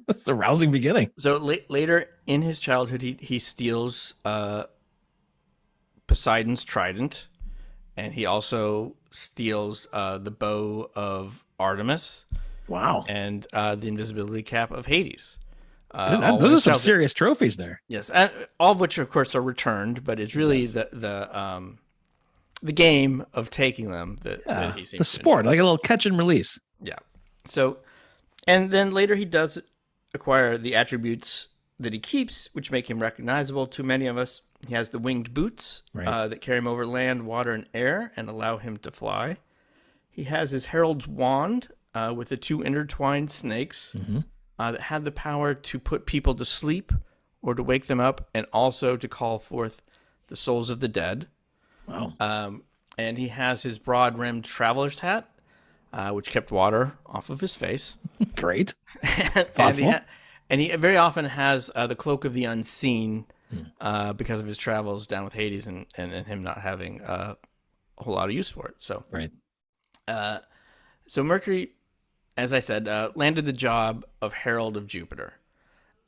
It's a rousing beginning. So later in his childhood, he steals Poseidon's trident, and he also steals the bow of Artemis. Wow. And the invisibility cap of Hades. Those are some serious trophies there. Yes, and all of which, of course, are returned, but it's really the game of taking them that he seems the sport, like a little catch and release. Yeah. So, and then later he does acquire the attributes that he keeps, which make him recognizable to many of us. He has the winged boots that carry him over land, water, and air and allow him to fly. He has his herald's wand with the two intertwined snakes that had the power to put people to sleep or to wake them up, and also to call forth the souls of the dead. Wow. And he has his broad-rimmed traveler's hat, which kept water off of his face. Great. Thoughtful. And he very often has the cloak of the unseen because of his travels down with Hades and him not having a whole lot of use for it. So, so Mercury, as I said, landed the job of Herald of Jupiter.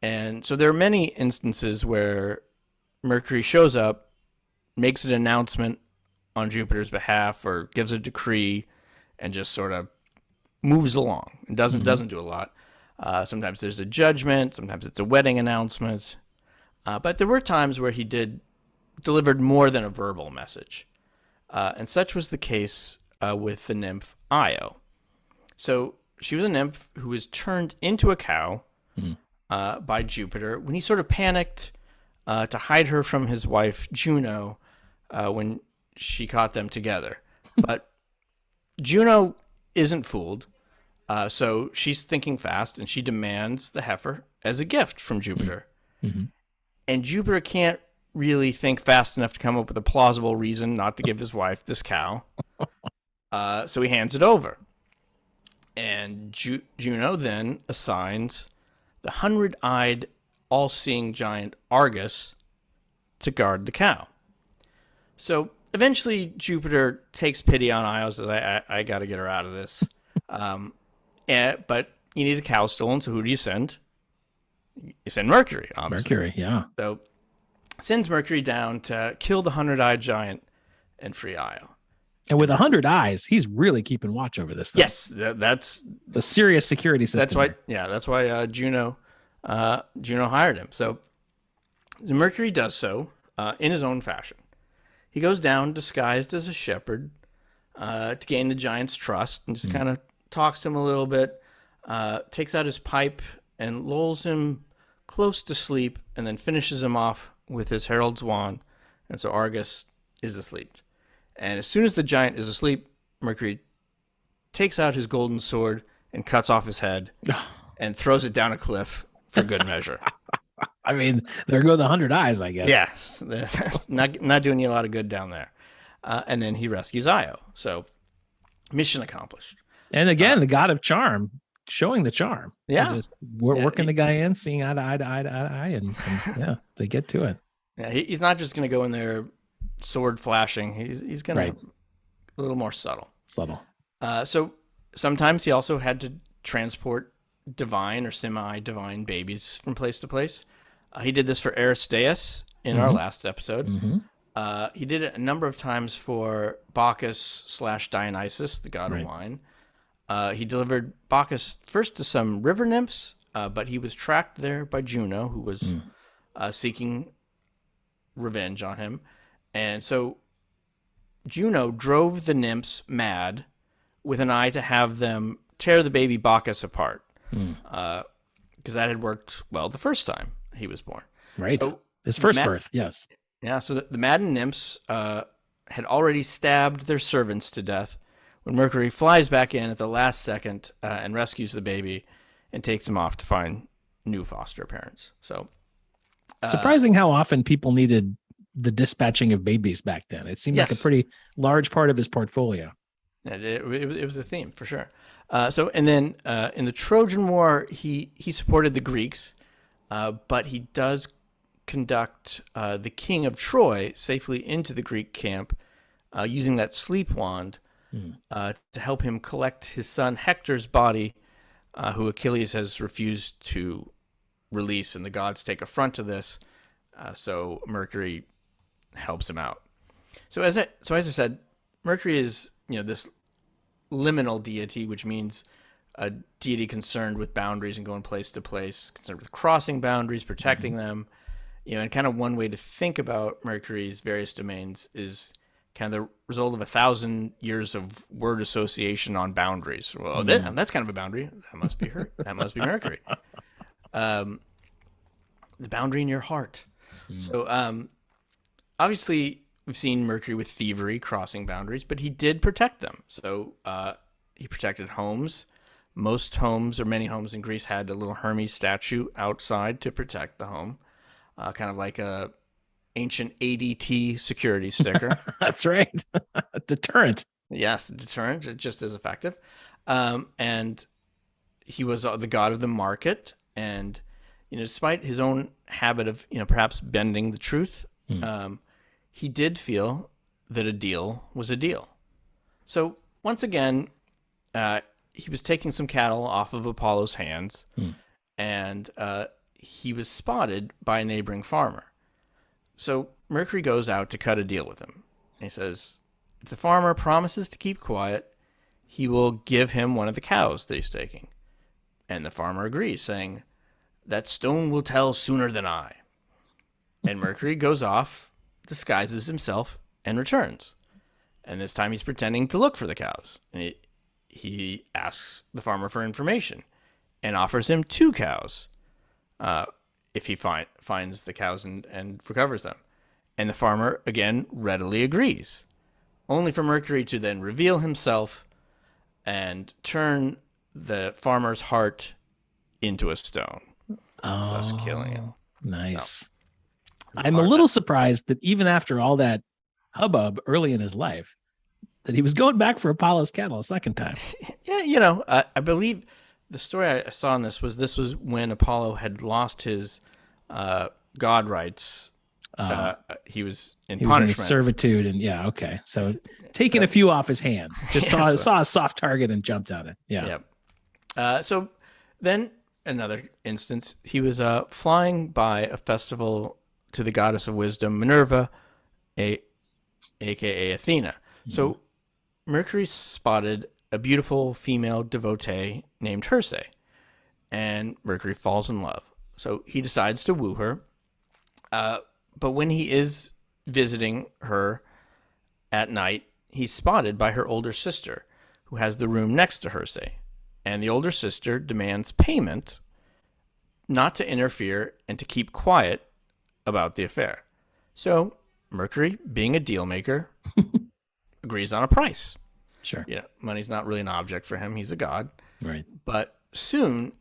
And so there are many instances where Mercury shows up, makes an announcement on Jupiter's behalf, or gives a decree, and just sort of moves along and doesn't do a lot. Sometimes there's a judgment, sometimes it's a wedding announcement. But there were times where he delivered more than a verbal message. And such was the case with the nymph Io. So she was a nymph who was turned into a cow by Jupiter when he sort of panicked to hide her from his wife Juno when she caught them together. But Juno isn't fooled, so she's thinking fast, and she demands the heifer as a gift from Jupiter. And Jupiter can't really think fast enough to come up with a plausible reason not to give his wife this cow, so he hands it over. And Juno then assigns the 100-eyed, all-seeing giant Argus to guard the cow. So eventually Jupiter takes pity on Io, says, I got to get her out of this. But you need a cow stolen, so who do you send? You send Mercury, obviously. Mercury, yeah. So sends Mercury down to kill the 100-eyed giant and free Io. And with 100 eyes, he's really keeping watch over this thing. Yes, that's it's a serious security system. That's why. Yeah, that's why Juno hired him. So Mercury does so in his own fashion. He goes down disguised as a shepherd to gain the giant's trust, and just kind of talks to him a little bit. Takes out his pipe and lulls him close to sleep, and then finishes him off with his herald's wand. And so Argus is asleep. And as soon as the giant is asleep, Mercury takes out his golden sword and cuts off his head and throws it down a cliff for good measure. I mean, there go the 100 eyes, I guess. Yes. Not doing you a lot of good down there. And then he rescues Io. So mission accomplished. And again, the god of charm, showing the charm. Yeah. Working the guy in, seeing eye to eye, and yeah, they get to it. Yeah, he's not just going to go in there sword flashing. He's going to a little more subtle. So sometimes he also had to transport divine or semi-divine babies from place to place. He did this for Aristeus in our last episode. He did it a number of times for Bacchus / Dionysus, the god of wine. He delivered Bacchus first to some river nymphs, but he was tracked there by Juno, who was seeking revenge on him. And so Juno drove the nymphs mad with an eye to have them tear the baby Bacchus apart. Because that had worked well the first time he was born. Right. So his first birth, yes. Yeah, so the maddened nymphs had already stabbed their servants to death when Mercury flies back in at the last second and rescues the baby and takes him off to find new foster parents. So surprising how often people needed the dispatching of babies back then. It seemed like a pretty large part of his portfolio. It was a theme for sure. And then in the Trojan War, he supported the Greeks, but he does conduct the king of Troy safely into the Greek camp using that sleep wand to help him collect his son Hector's body, who Achilles has refused to release, and the gods take affront to this. So Mercury helps him out. So as I said, Mercury is this liminal deity, which means a deity concerned with boundaries and going place to place, concerned with crossing boundaries, protecting them. And kind of one way to think about Mercury's various domains is kind of the result of 1,000 years of word association on boundaries. Well, that's kind of a boundary. That must be her. That must be Mercury. The boundary in your heart. So obviously we've seen Mercury with thievery crossing boundaries, but he did protect them. So he protected homes. Most homes, or many homes in Greece, had a little Hermes statue outside to protect the home, kind of like a ancient ADT security sticker. That's right. Deterrent. Yes, deterrent, just as effective. And he was the god of the market, and despite his own habit of perhaps bending the truth, he did feel that a deal was a deal. So once again, he was taking some cattle off of Apollo's hands, and he was spotted by a neighboring farmer. So Mercury goes out to cut a deal with him. He says, if the farmer promises to keep quiet, he will give him one of the cows that he's taking. And the farmer agrees, saying, that stone will tell sooner than I. And Mercury goes off, disguises himself, and returns. And this time he's pretending to look for the cows. And he asks the farmer for information and offers him 2 cows if he finds the cows and recovers them. And the farmer, again, readily agrees, only for Mercury to then reveal himself and turn the farmer's heart into a stone, thus killing him. Nice. So, I'm a little surprised that even after all that hubbub early in his life, that he was going back for Apollo's cattle a second time. Yeah, I believe the story I saw in this was when Apollo had lost his god rights he was in he was punishment. in servitude, and okay. So taking a few off his hands, just saw a soft target and jumped at it. Yeah. Yep. So then another instance, he was flying by a festival to the goddess of wisdom, Minerva, aka Athena. So Mercury spotted a beautiful female devotee named Circe, and Mercury falls in love. So he decides to woo her. But when he is visiting her at night, he's spotted by her older sister, who has the room next to Circe. And the older sister demands payment not to interfere and to keep quiet about the affair. So Mercury, being a deal maker, agrees on a price. Sure. Money's not really an object for him. He's a god. Right. But soon,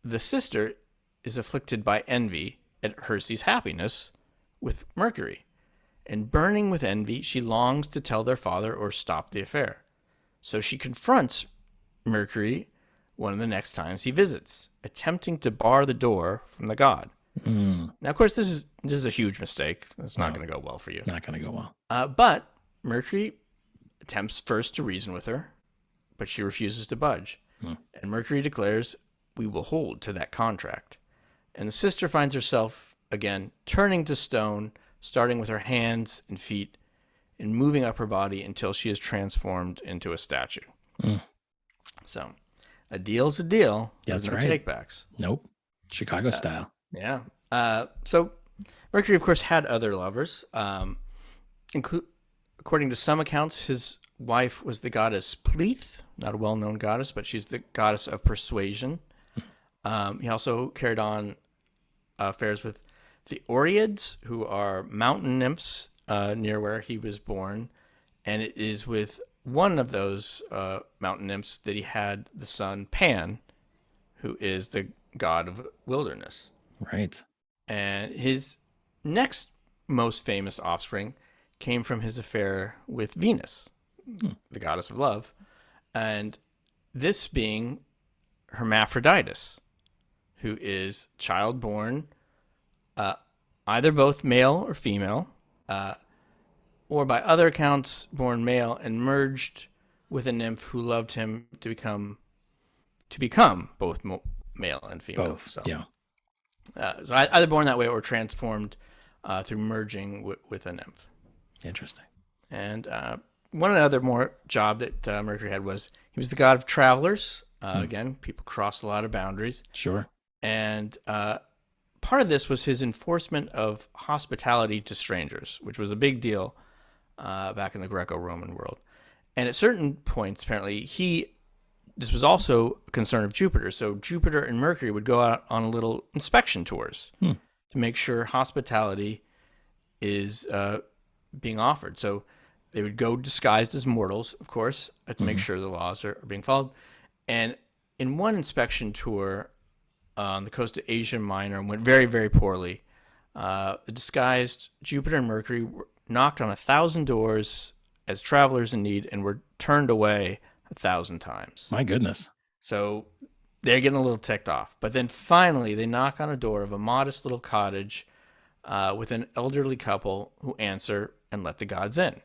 the sister is afflicted by envy at Circe's happiness with Mercury. And burning with envy, she longs to tell their father or stop the affair. So she confronts Mercury one of the next times he visits, attempting to bar the door from the god. Now, of course, this is a huge mistake. It's not going to go well for you. Not going to go well. But Mercury attempts first to reason with her, but she refuses to budge. And Mercury declares, "We will hold to that contract." And the sister finds herself, again, turning to stone, starting with her hands and feet, and moving up her body until she is transformed into a statue. So, a deal's a deal. That's no right. Takebacks. Nope. Chicago style. Yeah. So, Mercury, of course, had other lovers. According to some accounts, his wife was the goddess Pleath, not a well-known goddess, but she's the goddess of persuasion. He also carried on affairs with the Oreads, who are mountain nymphs near where he was born. And it is with one of those mountain nymphs that he had the son Pan, who is the god of wilderness. Right. And his next most famous offspring came from his affair with Venus, the goddess of love, and this being Hermaphroditus, who is child born, either both male or female, or by other accounts born male and merged with a nymph who loved him to become both male and female. Both. So, yeah. So either born that way or transformed through merging with a nymph. Interesting. And one other more job that Mercury had was he was the god of travelers. Again, people cross a lot of boundaries. Sure. And part of this was his enforcement of hospitality to strangers, which was a big deal back in the Greco-Roman world. And at certain points, apparently, this was also a concern of Jupiter. So Jupiter and Mercury would go out on little inspection tours to make sure hospitality is being offered. So they would go disguised as mortals, of course, to make sure the laws are being followed. And in one inspection tour on the coast of Asia Minor went very, very poorly. The disguised Jupiter and Mercury knocked on 1,000 doors as travelers in need and were turned away 1,000 times. My goodness. So they're getting a little ticked off. But then finally they knock on a door of a modest little cottage with an elderly couple who answer and let the gods in.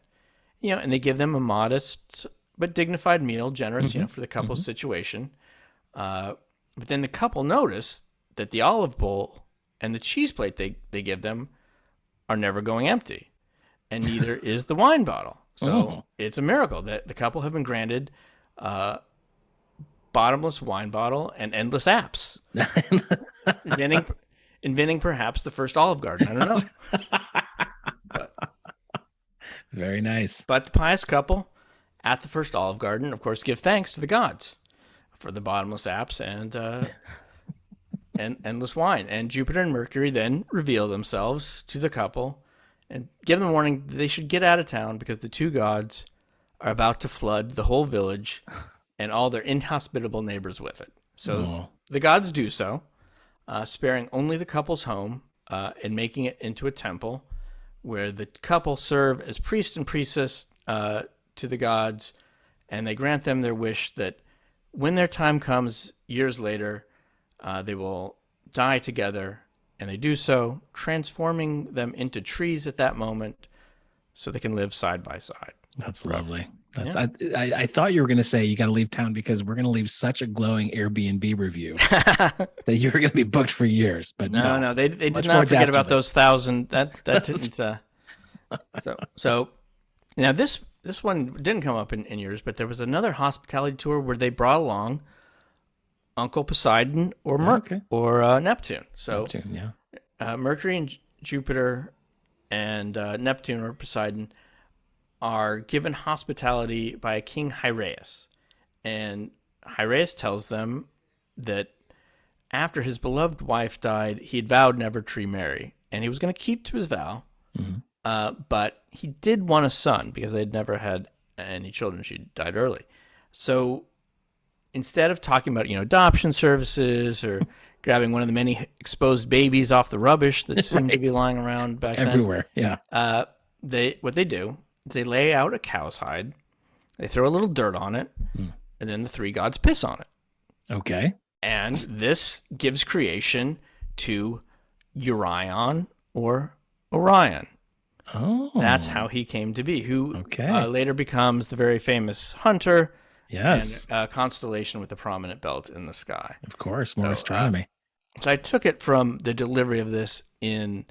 And they give them a modest but dignified meal, generous, for the couple's situation. But then the couple notice that the olive bowl and the cheese plate they give them are never going empty, and neither is the wine bottle. So it's a miracle that the couple have been granted bottomless wine bottle and endless apps, inventing perhaps the first Olive Garden. I don't know. Very nice. But the pious couple at the first Olive Garden, of course, give thanks to the gods for the bottomless apps and endless wine. And Jupiter and Mercury then reveal themselves to the couple and give them a warning that they should get out of town because the two gods are about to flood the whole village and all their inhospitable neighbors with it. So the gods do so, sparing only the couple's home and making it into a temple where the couple serve as priest and priestess to the gods, and they grant them their wish that when their time comes years later, they will die together and they do so, transforming them into trees at that moment so they can live side by side. That's lovely. I thought you were going to say you got to leave town because we're going to leave such a glowing Airbnb review that you were going to be booked for years. But no, they did not forget about those 1,000. That didn't. So now this one didn't come up in yours, but there was another hospitality tour where they brought along Uncle Poseidon or Neptune. So Neptune, Mercury and Jupiter and Neptune or Poseidon are given hospitality by King Hyrieus. And Hyrieus tells them that after his beloved wife died, he had vowed never to remarry. And he was going to keep to his vow, but he did want a son because they'd never had any children. She died early. So instead of talking about, adoption services or grabbing one of the many exposed babies off the rubbish that seemed to be lying around back everywhere, what they do, they lay out a cow's hide, they throw a little dirt on it, and then the three gods piss on it. Okay. And this gives creation to Urion or Orion. Oh. That's how he came to be, who later becomes the very famous hunter. Yes. And a constellation with a prominent belt in the sky. Of course, more astronomy. So I took it from the delivery of this in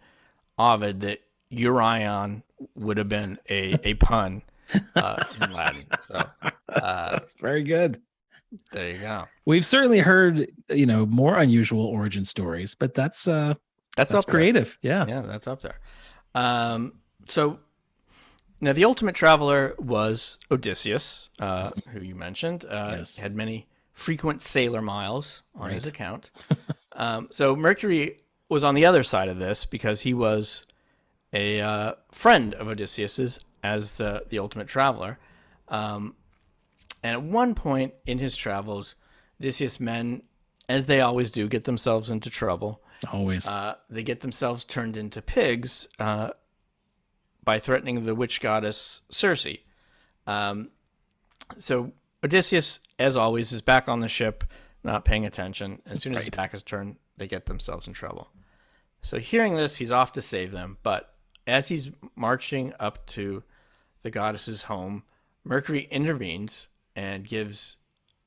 Ovid that Urion would have been a pun in Latin. So that's very good. There you go. We've certainly heard, more unusual origin stories, but that's creative. Yeah, that's up there. So now the ultimate traveler was Odysseus, who you mentioned. He had many frequent sailor miles on his account. So Mercury was on the other side of this because he was a friend of Odysseus's as the ultimate traveler. And at one point in his travels, Odysseus' men, as they always do, get themselves into trouble. Always. They get themselves turned into pigs by threatening the witch goddess Circe. So Odysseus, as always, is back on the ship, not paying attention. As soon as his back is turned, they get themselves in trouble. So hearing this, he's off to save them. But as he's marching up to the goddess's home, Mercury intervenes and gives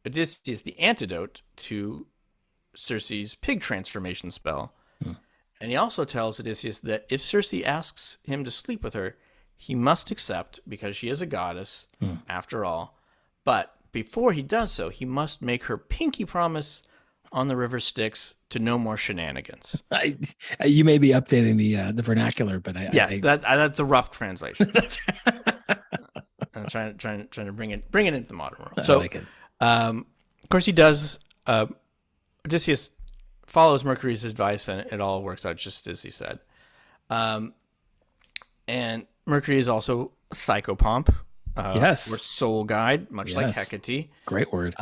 Odysseus the antidote to Circe's pig transformation spell. And he also tells Odysseus that if Circe asks him to sleep with her, he must accept because she is a goddess, after all. But before he does so, he must make her pinky promise on the river Styx to no more shenanigans. You may be updating the vernacular, but that's a rough translation. I'm trying to bring it into the modern world. So, like it. Of course, he does. Odysseus follows Mercury's advice, and it all works out just as he said. And Mercury is also a psychopomp. Or soul guide, much like Hecate. Great word.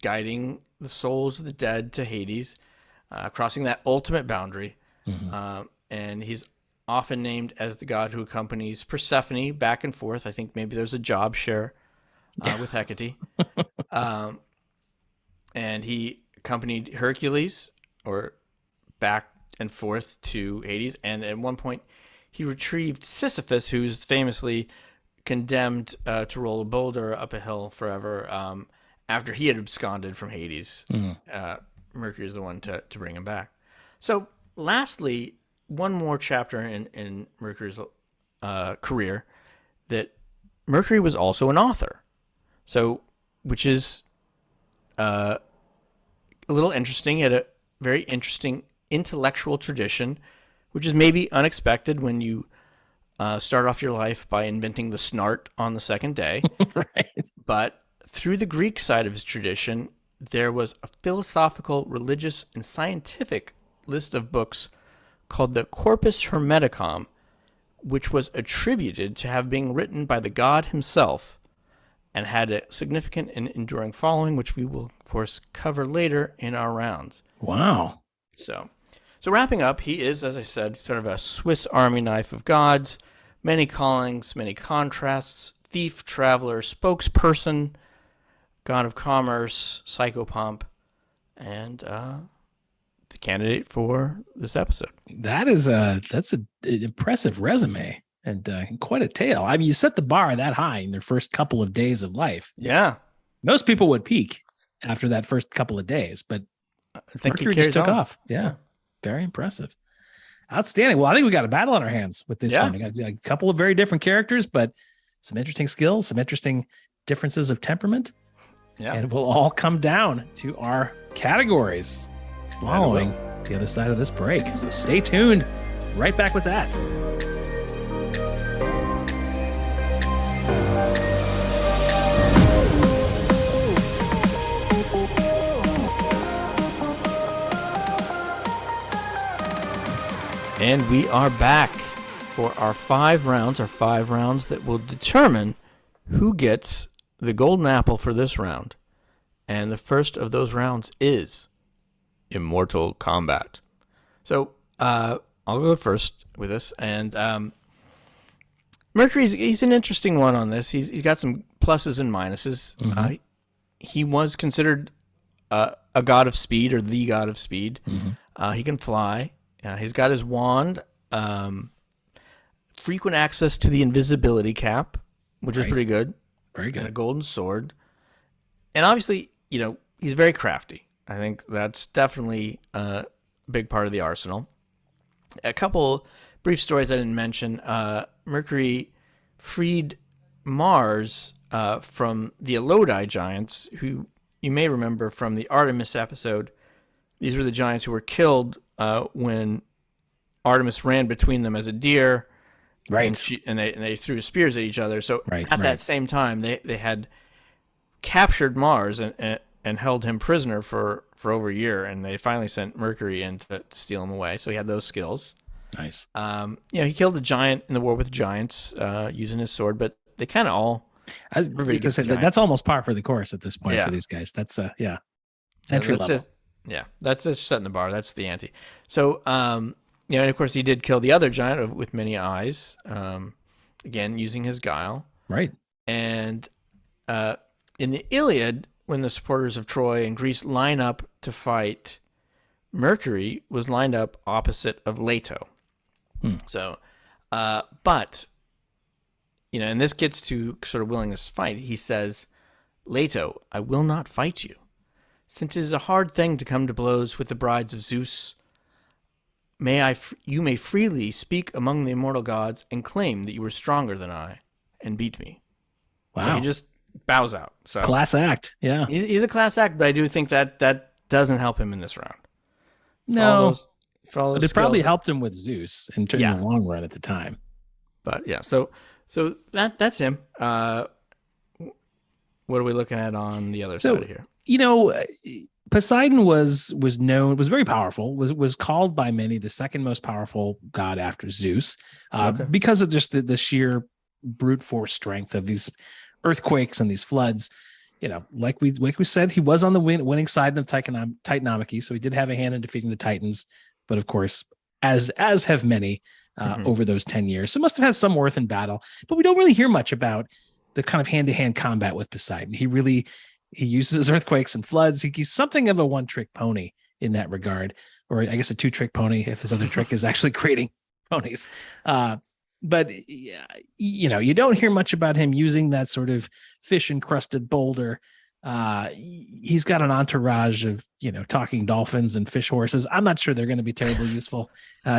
Guiding the souls of the dead to Hades, crossing that ultimate boundary. And he's often named as the god who accompanies Persephone back and forth. I think maybe there's a job share with Hecate. And he accompanied Hercules or back and forth to Hades. And at one point, he retrieved Sisyphus, who's famously condemned to roll a boulder up a hill forever after he had absconded from Hades. Mercury is the one to bring him back. So lastly, one more chapter in Mercury's career, that Mercury was also an author. So, which is a little interesting. He had a very interesting intellectual tradition, which is maybe unexpected when you start off your life by inventing the snart on the second day. Right. But through the Greek side of his tradition, there was a philosophical, religious, and scientific list of books called the Corpus Hermeticum, which was attributed to have been written by the god himself and had a significant and enduring following, which we will, of course, cover later in our rounds. Wow. So wrapping up, he is, as I said, sort of a Swiss Army knife of gods, many callings, many contrasts, thief, traveler, spokesperson, god of commerce, psychopomp, and the candidate for this episode. That's an impressive resume and quite a tale. I mean, you set the bar that high in their first couple of days of life. Yeah. Most people would peak after that first couple of days, but I think Mercury just took off. Yeah. Very impressive. Outstanding. Well, I think we got a battle on our hands with this one. We got a couple of very different characters, but some interesting skills, some interesting differences of temperament. Yeah. And it will all come down to our categories following the other side of this break. So stay tuned. Right back with that. And we are back for our 5 rounds, that will determine who gets the golden apple for this round. And the first of those rounds is Immortal Combat. So I'll go first with this. And Mercury's he's an interesting one on this. He's got some pluses and minuses. Mm-hmm. He was considered a god of speed, or the god of speed. Mm-hmm. He can fly. He's got his wand, frequent access to the invisibility cap, which is pretty good. Very good. And a golden sword. And obviously, he's very crafty. I think that's definitely a big part of the arsenal. A couple brief stories I didn't mention. Mercury freed Mars from the Elodai giants, who you may remember from the Artemis episode. These were the giants who were killed when Artemis ran between them as a deer, right? And they threw spears at each other. So at that same time, they had captured Mars and held him prisoner for over a year, and they finally sent Mercury in to steal him away. So he had those skills. Nice. He killed a giant in the war with giants using his sword, but they kind of all. I was going to say that's almost par for the course at this point for these guys. That's entry level. That's just setting the bar. That's the ante. So, and of course, he did kill the other giant with many eyes, again, using his guile. Right. And in the Iliad, when the supporters of Troy and Greece line up to fight, Mercury was lined up opposite of Leto. So, but, and this gets to sort of willingness to fight. He says, Leto, I will not fight you. Since it is a hard thing to come to blows with the brides of Zeus, you may freely speak among the immortal gods and claim that you were stronger than I and beat me. Wow. So he just bows out. So class act. Yeah. He's a class act, but I do think that doesn't help him in this round. For all those it probably helped him with Zeus in the long run at the time. But yeah, so that's him. What are we looking at on the other side of here? Poseidon was very powerful, was called by many the second most powerful god after Zeus, because of just the sheer brute force strength of these earthquakes and these floods. Like we said, he was on the winning side of Titanomachy, so he did have a hand in defeating the Titans, but of course, as have many over those 10 years. So must have had some worth in battle, but we don't really hear much about the kind of hand-to-hand combat with Poseidon. He uses earthquakes and floods. He's something of a one-trick pony in that regard, or I guess a two-trick pony if his other trick is actually creating ponies. But you don't hear much about him using that sort of fish-encrusted boulder. He's got an entourage of talking dolphins and fish horses. I'm not sure they're going to be terribly useful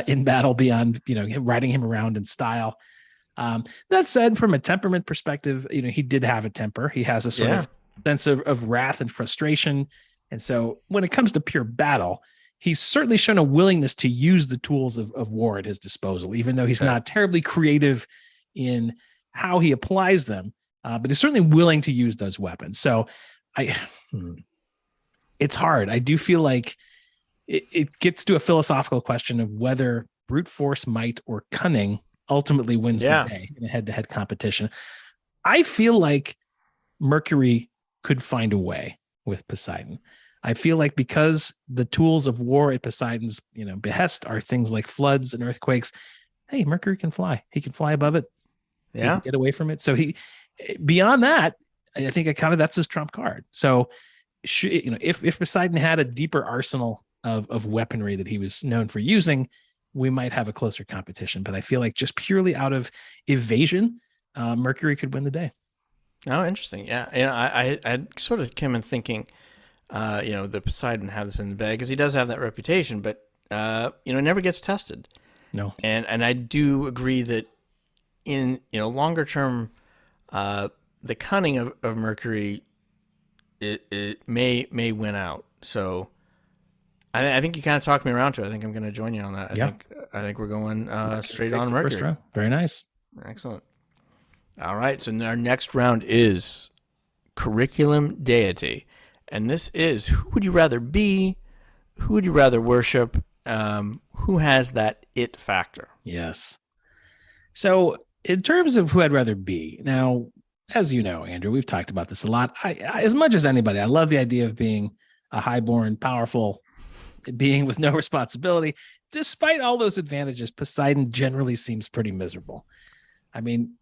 in battle beyond riding him around in style. That said, from a temperament perspective, he did have a temper. He has a sort of sense of wrath and frustration. And so when it comes to pure battle, he's certainly shown a willingness to use the tools of war at his disposal, even though he's not terribly creative in how he applies them. But he's certainly willing to use those weapons. So it's hard. I do feel like it gets to a philosophical question of whether brute force, might, or cunning ultimately wins the day in a head-to-head competition. I feel like Mercury could find a way with Poseidon. I feel like because the tools of war at Poseidon's, behest are things like floods and earthquakes. Hey, Mercury can fly. He can fly above it. Yeah. He can get away from it. So beyond that, I think that's his trump card. So if Poseidon had a deeper arsenal of weaponry that he was known for using, we might have a closer competition. But I feel like just purely out of evasion, Mercury could win the day. Oh, interesting. Yeah, I sort of came in thinking, the Poseidon had this in the bag because he does have that reputation, but never gets tested. No, and I do agree that in longer term, the cunning of Mercury, it may win out. So I think you kind of talked me around to it. I think I'm going to join you on that. I think we're going straight on Mercury. First round. Very nice. Excellent. All right. So our next round is curriculum deity, and this is who would you rather be? Who would you rather worship? Who has that it factor? Yes. So in terms of who I'd rather be, now, as you know, Andrew, we've talked about this a lot. I as much as anybody, I love the idea of being a highborn, powerful being with no responsibility. Despite all those advantages, Poseidon generally seems pretty miserable. I mean,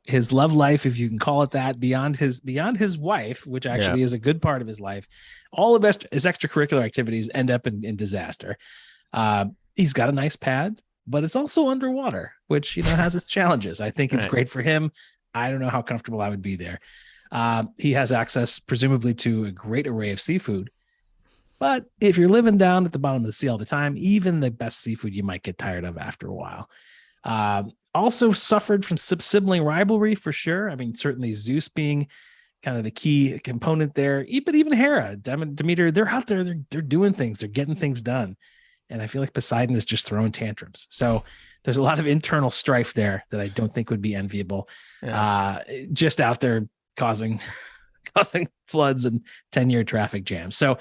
his love life, if you can call it that, beyond his wife, which actually is a good part of his life, all of his extracurricular activities end up in disaster. He's got a nice pad, but it's also underwater, which, has its challenges. I think it's great for him. I don't know how comfortable I would be there. He has access, presumably, to a great array of seafood. But if you're living down at the bottom of the sea all the time, even the best seafood you might get tired of after a while. Also suffered from sibling rivalry for sure. I mean, certainly Zeus being kind of the key component there. But even Hera, Demeter, they're out there. They're doing things. They're getting things done. And I feel like Poseidon is just throwing tantrums. So there's a lot of internal strife there that I don't think would be enviable. Yeah. Just out there causing floods and 10-year traffic jams. So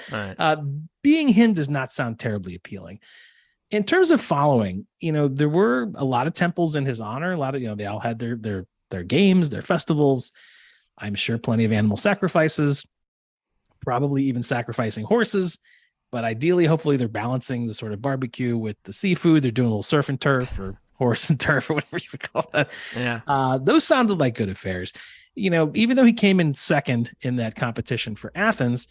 being him does not sound terribly appealing. In terms of following, there were a lot of temples in his honor. A lot of, they all had their games, their festivals. I'm sure plenty of animal sacrifices, probably even sacrificing horses. But ideally, hopefully, they're balancing the sort of barbecue with the seafood. They're doing a little surf and turf or horse and turf or whatever you would call that. Yeah. Those sounded like good affairs. Even though he came in second in that competition for Athens,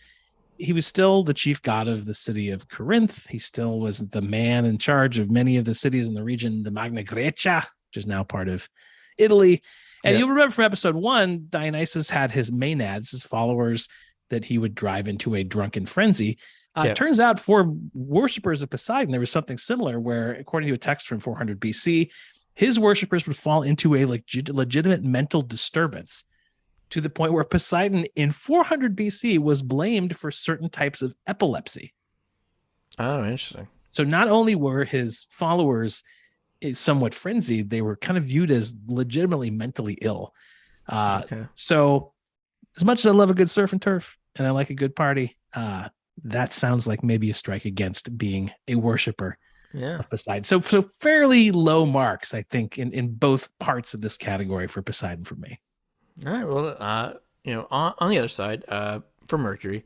he was still the chief god of the city of Corinth. He still was the man in charge of many of the cities in the region, the Magna Graecia, which is now part of Italy. And you'll remember from episode 1, Dionysus had his Maenads, his followers, that he would drive into a drunken frenzy. It turns out for worshippers of Poseidon, there was something similar where, according to a text from 400 BC, his worshippers would fall into a legitimate mental disturbance to the point where Poseidon in 400 BC was blamed for certain types of epilepsy. Oh, interesting. So not only were his followers somewhat frenzied, they were kind of viewed as legitimately mentally ill. So as much as I love a good surf and turf and I like a good party, that sounds like maybe a strike against being a worshiper of Poseidon. So fairly low marks, I think, in both parts of this category for Poseidon for me. All right. Well, on the other side, for Mercury,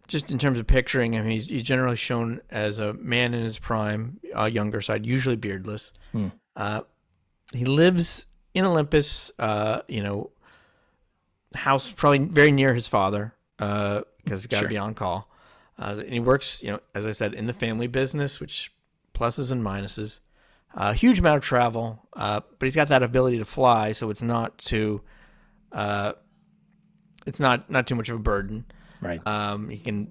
just in terms of picturing him, he's generally shown as a man in his prime, younger side, usually beardless. He lives in Olympus, house probably very near his father, because he's got to be on call. And he works, as I said, in the family business, which pluses and minuses. Huge amount of travel, but he's got that ability to fly, so it's not too much of a burden. Right. He can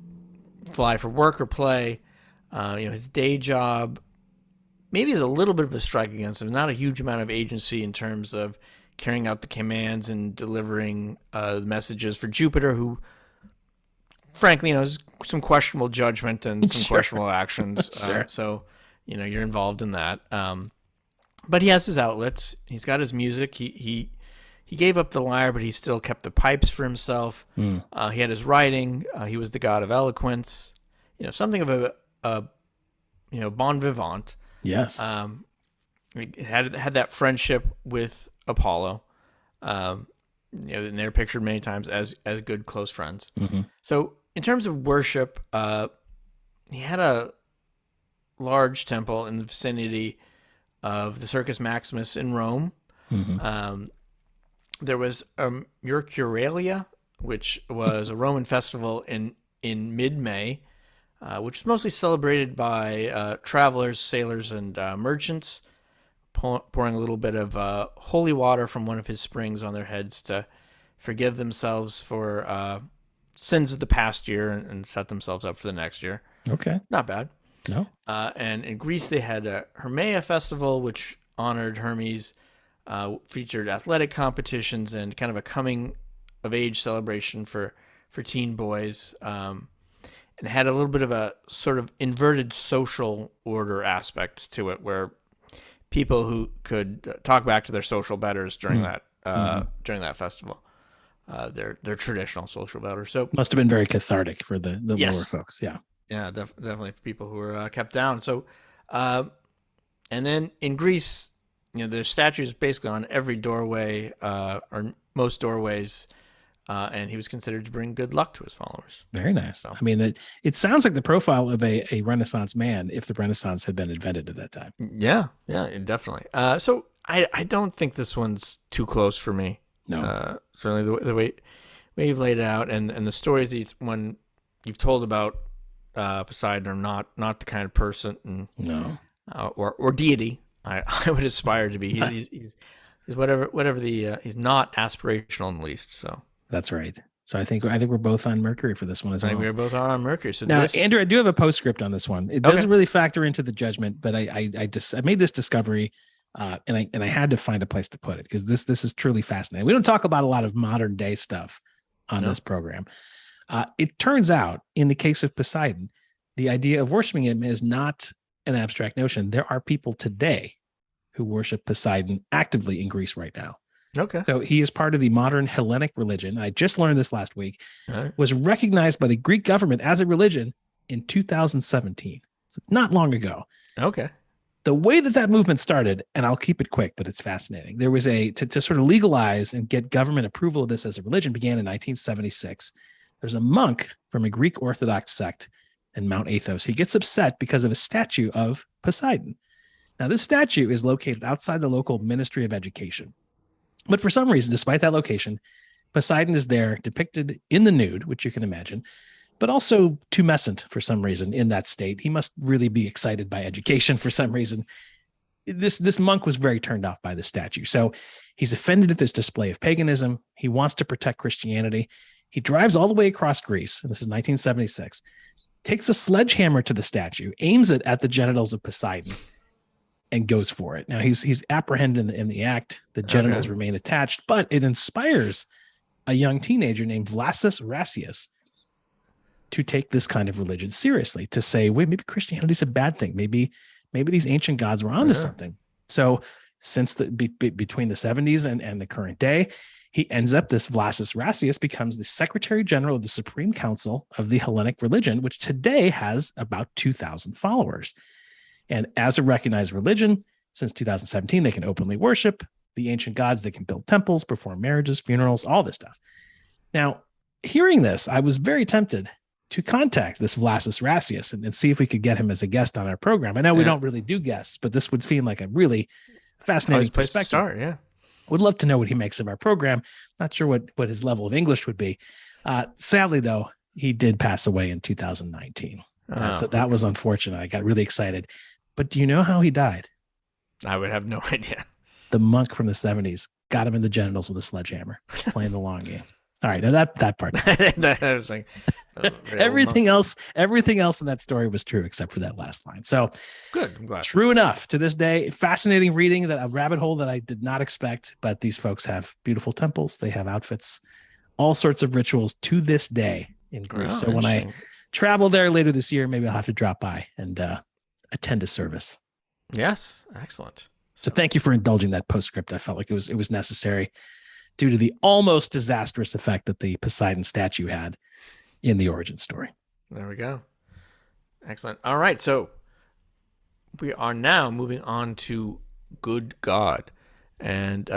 fly for work or play. His day job maybe is a little bit of a strike against him. Not a huge amount of agency in terms of carrying out the commands and delivering the messages for Jupiter, who, frankly, has some questionable judgment and some questionable actions. So, you're involved in that. But he has his outlets. He's got his music. He gave up the lyre, but he still kept the pipes for himself. He had his writing. He was the god of eloquence. Something of a bon vivant. Yes. He had that friendship with Apollo. And they're pictured many times as good close friends. So in terms of worship, he had a large temple in the vicinity of the Circus Maximus in Rome. There was Mercuralia, which was a Roman festival in mid-May. which is mostly celebrated by travelers, sailors, and merchants, pouring a little bit of holy water from one of his springs on their heads to forgive themselves for sins of the past year and set themselves up for the next year. Okay. Not bad. No. And in Greece, they had a Hermaea festival, which honored Hermes, featured athletic competitions and kind of a coming-of-age celebration for teen boys, and had a little bit of a sort of inverted social order aspect to it, where people who could talk back to their social betters during that festival, their traditional social betters. So must have been very cathartic for the yes. lower folks. Yeah. Yeah, definitely for people who were kept down. So, and then in Greece, there's statues basically on every doorway, or most doorways, and he was considered to bring good luck to his followers. Very nice. So, I mean, it sounds like the profile of a Renaissance man if the Renaissance had been invented at that time. Yeah, definitely. So I don't think this one's too close for me. No. Certainly the way you've laid it out and the stories that you've told about Poseidon are not the kind of person or deity I would aspire to be. He's whatever the he's not aspirational in the least. So that's right. So I think we're both on Mercury for this one as well. I think we're both on Mercury. So now, Andrew, I do have a postscript on this one. It doesn't really factor into the judgment, but I made this discovery, and I had to find a place to put it because this is truly fascinating. We don't talk about a lot of modern day stuff on this program. It turns out, in the case of Poseidon, the idea of worshiping him is not an abstract notion. There are people today who worship Poseidon actively in Greece right now. Okay. So he is part of the modern Hellenic religion. I just learned this last week. Right. Was recognized by the Greek government as a religion in 2017. So not long ago. Okay. The way that movement started, and I'll keep it quick, but it's fascinating. There was to sort of legalize and get government approval of this as a religion began in 1976. There's a monk from a Greek Orthodox sect in Mount Athos. He gets upset because of a statue of Poseidon. Now, this statue is located outside the local Ministry of Education. But for some reason, despite that location, Poseidon is there depicted in the nude, which you can imagine, but also tumescent for some reason in that state. He must really be excited by education for some reason. This monk was very turned off by the statue. So he's offended at this display of paganism. He wants to protect Christianity. He drives all the way across Greece, and this is 1976, takes a sledgehammer to the statue, aims it at the genitals of Poseidon, and goes for it. Now he's apprehended in the act. The genitals remain attached, but it inspires a young teenager named Vlasis Rasius to take this kind of religion seriously, to say, wait, maybe Christianity is a bad thing. Maybe these ancient gods were onto something. So since between the 70s and the current day, he ends up, this Vlasis Rasius becomes the Secretary General of the Supreme Council of the Hellenic religion, which today has about 2,000 followers. And as a recognized religion, since 2017, they can openly worship the ancient gods. They can build temples, perform marriages, funerals, all this stuff. Now, hearing this, I was very tempted to contact this Vlasis Rasius and see if we could get him as a guest on our program. I know we don't really do guests, but this would seem like a really fascinating perspective. To start, yeah. Would love to know what he makes of our program. Not sure what his level of English would be. Sadly, though, he did pass away in 2019. So that was unfortunate. I got really excited. But do you know how he died? I would have no idea. The monk from the 70s got him in the genitals with a sledgehammer, playing the long game. All right, now that part. That was like, everything else in that story was true except for that last line. So good. I'm glad. True enough. To this day, fascinating reading, a rabbit hole that I did not expect. But these folks have beautiful temples. They have outfits, all sorts of rituals to this day in Greece. So when I travel there later this year, maybe I'll have to drop by and attend a service. Yes, excellent. So thank you for indulging that postscript. I felt like it was necessary due to the almost disastrous effect that the Poseidon statue had in the origin story. There we go. Excellent. All right, so we are now moving on to Good God. And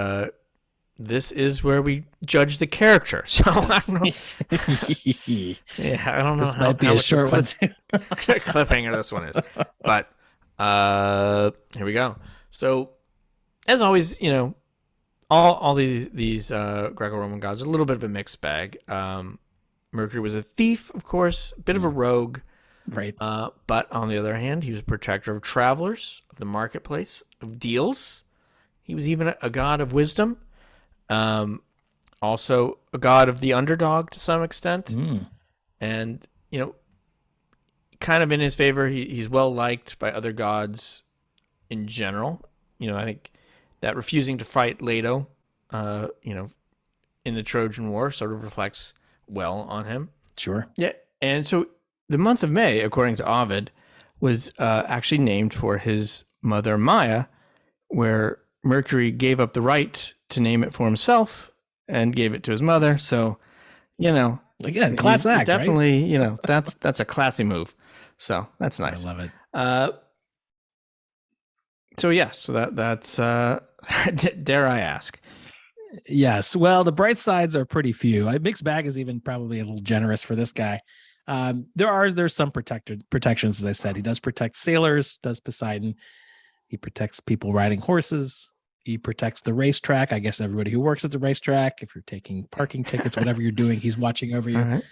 this is where we judge the character. So I don't know. I don't know. This might be a short one too. Cliffhanger this one is. But here we go. So as always, all these Greco-Roman gods are a little bit of a mixed bag. Mercury was a thief, of course, a bit of a rogue, Right. But on the other hand, he was a protector of travelers, of the marketplace, of deals. He was even a god of wisdom. Um, Also a god of the underdog to some extent. Mm. And, kind of in his favor, he's well liked by other gods in general. I think that refusing to fight Leto, in the Trojan War sort of reflects well on him. Sure. Yeah. And so the month of May, according to Ovid, was actually named for his mother Maya, where Mercury gave up the right to name it for himself and gave it to his mother. So, Again, class act, definitely, right? That's a classy move. So that's nice. I love it. So yes, that's dare I ask? Yes. Well, the bright sides are pretty few. Mixed bag is even probably a little generous for this guy. There's some protections, as I said. He does protect sailors, does Poseidon. He protects people riding horses. He protects the racetrack. I guess everybody who works at the racetrack, if you're taking parking tickets, whatever you're doing, he's watching over you, Right.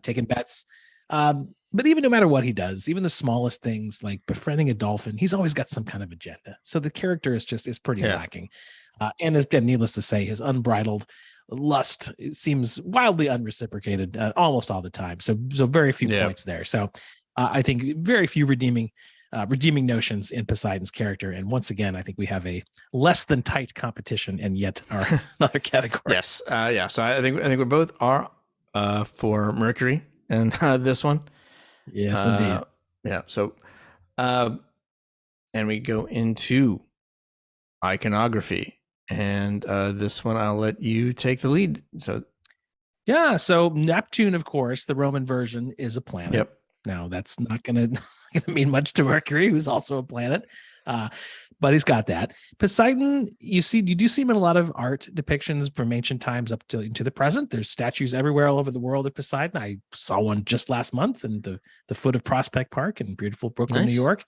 Taking bets. But even no matter what he does, even the smallest things like befriending a dolphin, he's always got some kind of agenda. So the character is pretty lacking. And as again, needless to say, his unbridled lust seems wildly unreciprocated almost all the time. So very few points there. So I think very few redeeming notions in Poseidon's character. And once again, I think we have a less than tight competition and yet our another category. Yes. So I think we both are for Mercury and this one. Yes, indeed. Yeah. So, and we go into iconography, and this one I'll let you take the lead. So Neptune, of course, the Roman version, is a planet. Yep. Now that's not going to mean much to Mercury, who's also a planet, but he's got that. Poseidon, you do see him in a lot of art depictions from ancient times up to the present. There's statues everywhere all over the world of Poseidon. I saw one just last month in the foot of Prospect Park in beautiful Brooklyn, New York.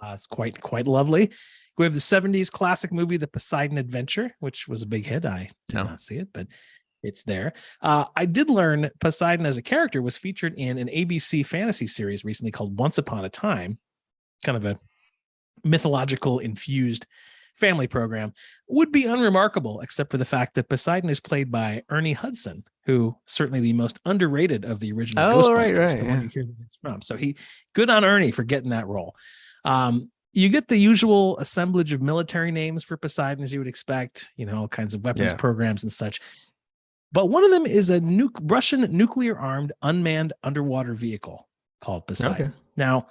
It's quite lovely. We have the 70s classic movie, The Poseidon Adventure, which was a big hit. I did not see it, but it's there. I did learn Poseidon as a character was featured in an ABC fantasy series recently called Once Upon a Time, kind of a mythological infused family program. Would be unremarkable except for the fact that Poseidon is played by Ernie Hudson, who certainly the most underrated of the original Ghostbusters, one you hear the names from. So good on Ernie for getting that role. You get the usual assemblage of military names for Poseidon, as you would expect, all kinds of weapons programs and such. But one of them is a Russian nuclear-armed unmanned underwater vehicle called Poseidon. Okay. Now,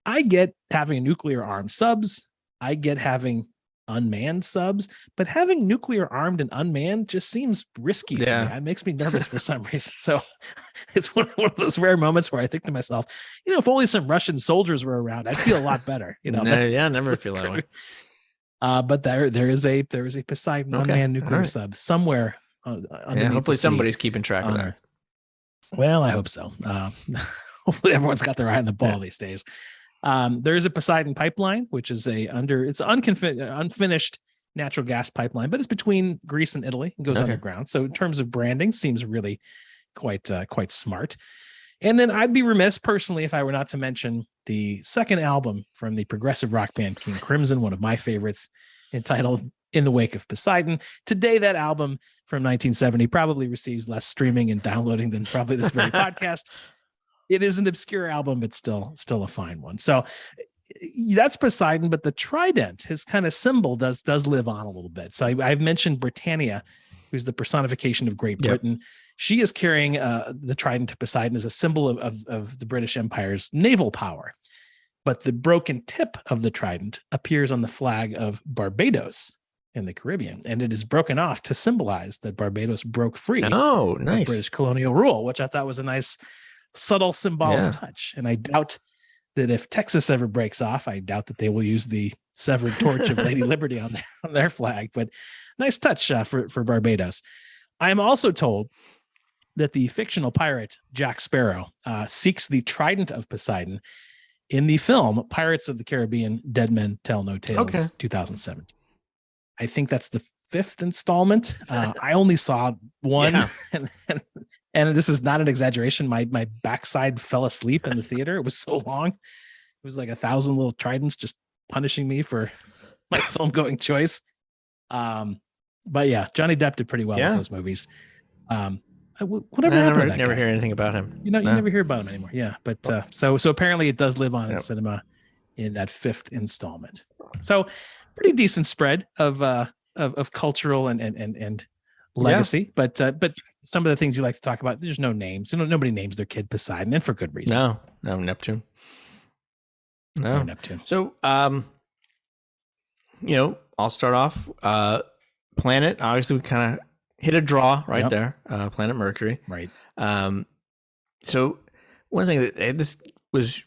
I get having a nuclear-armed subs. I get having unmanned subs. But having nuclear-armed and unmanned just seems risky to me. It makes me nervous for some reason. So it's one of those rare moments where I think to myself, if only some Russian soldiers were around, I'd feel a lot better. Never feel that way. But there is a Poseidon unmanned nuclear sub somewhere. Hopefully somebody's keeping track of that. Well, I hope so. Hopefully everyone's got their eye on the ball these days. There is a Poseidon pipeline, which is it's unfinished natural gas pipeline, but it's between Greece and Italy and goes underground. So in terms of branding, seems really quite smart. And then I'd be remiss personally if I were not to mention the second album from the progressive rock band King Crimson, one of my favorites, entitled In the Wake of Poseidon. Today, that album from 1970 probably receives less streaming and downloading than probably this very podcast. It is an obscure album, but still a fine one. So that's Poseidon, but the trident, his kind of symbol, does live on a little bit. So I've mentioned Britannia, who's the personification of Great Britain. She is carrying the trident to Poseidon as a symbol of the British Empire's naval power. But the broken tip of the trident appears on the flag of Barbados in the Caribbean, and it is broken off to symbolize that Barbados broke free of British colonial rule, which I thought was a nice, subtle symbolic touch. And I doubt that if Texas ever breaks off, I doubt that they will use the severed torch of Lady Liberty on their flag. But nice touch for Barbados. I am also told that the fictional pirate Jack Sparrow seeks the trident of Poseidon in the film Pirates of the Caribbean: Dead Men Tell No Tales, 2017. I think that's the 5th installment. I only saw one, and And this is not an exaggeration. My backside fell asleep in the theater. It was so long. It was like 1,000 little tridents just punishing me for my film going choice. But yeah, Johnny Depp did pretty well with those movies. Whatever happened to that never guy? hear anything about him. You never hear about him anymore. Yeah, but so apparently it does live on in cinema in that 5th installment. So pretty decent spread of cultural and legacy. But some of the things you like to talk about, there's no names. Nobody names their kid Poseidon, and for good reason. No Neptune. No Neptune. So I'll start off. Planet, obviously, we kind of hit a draw right there. Planet Mercury. Right. So one thing that this was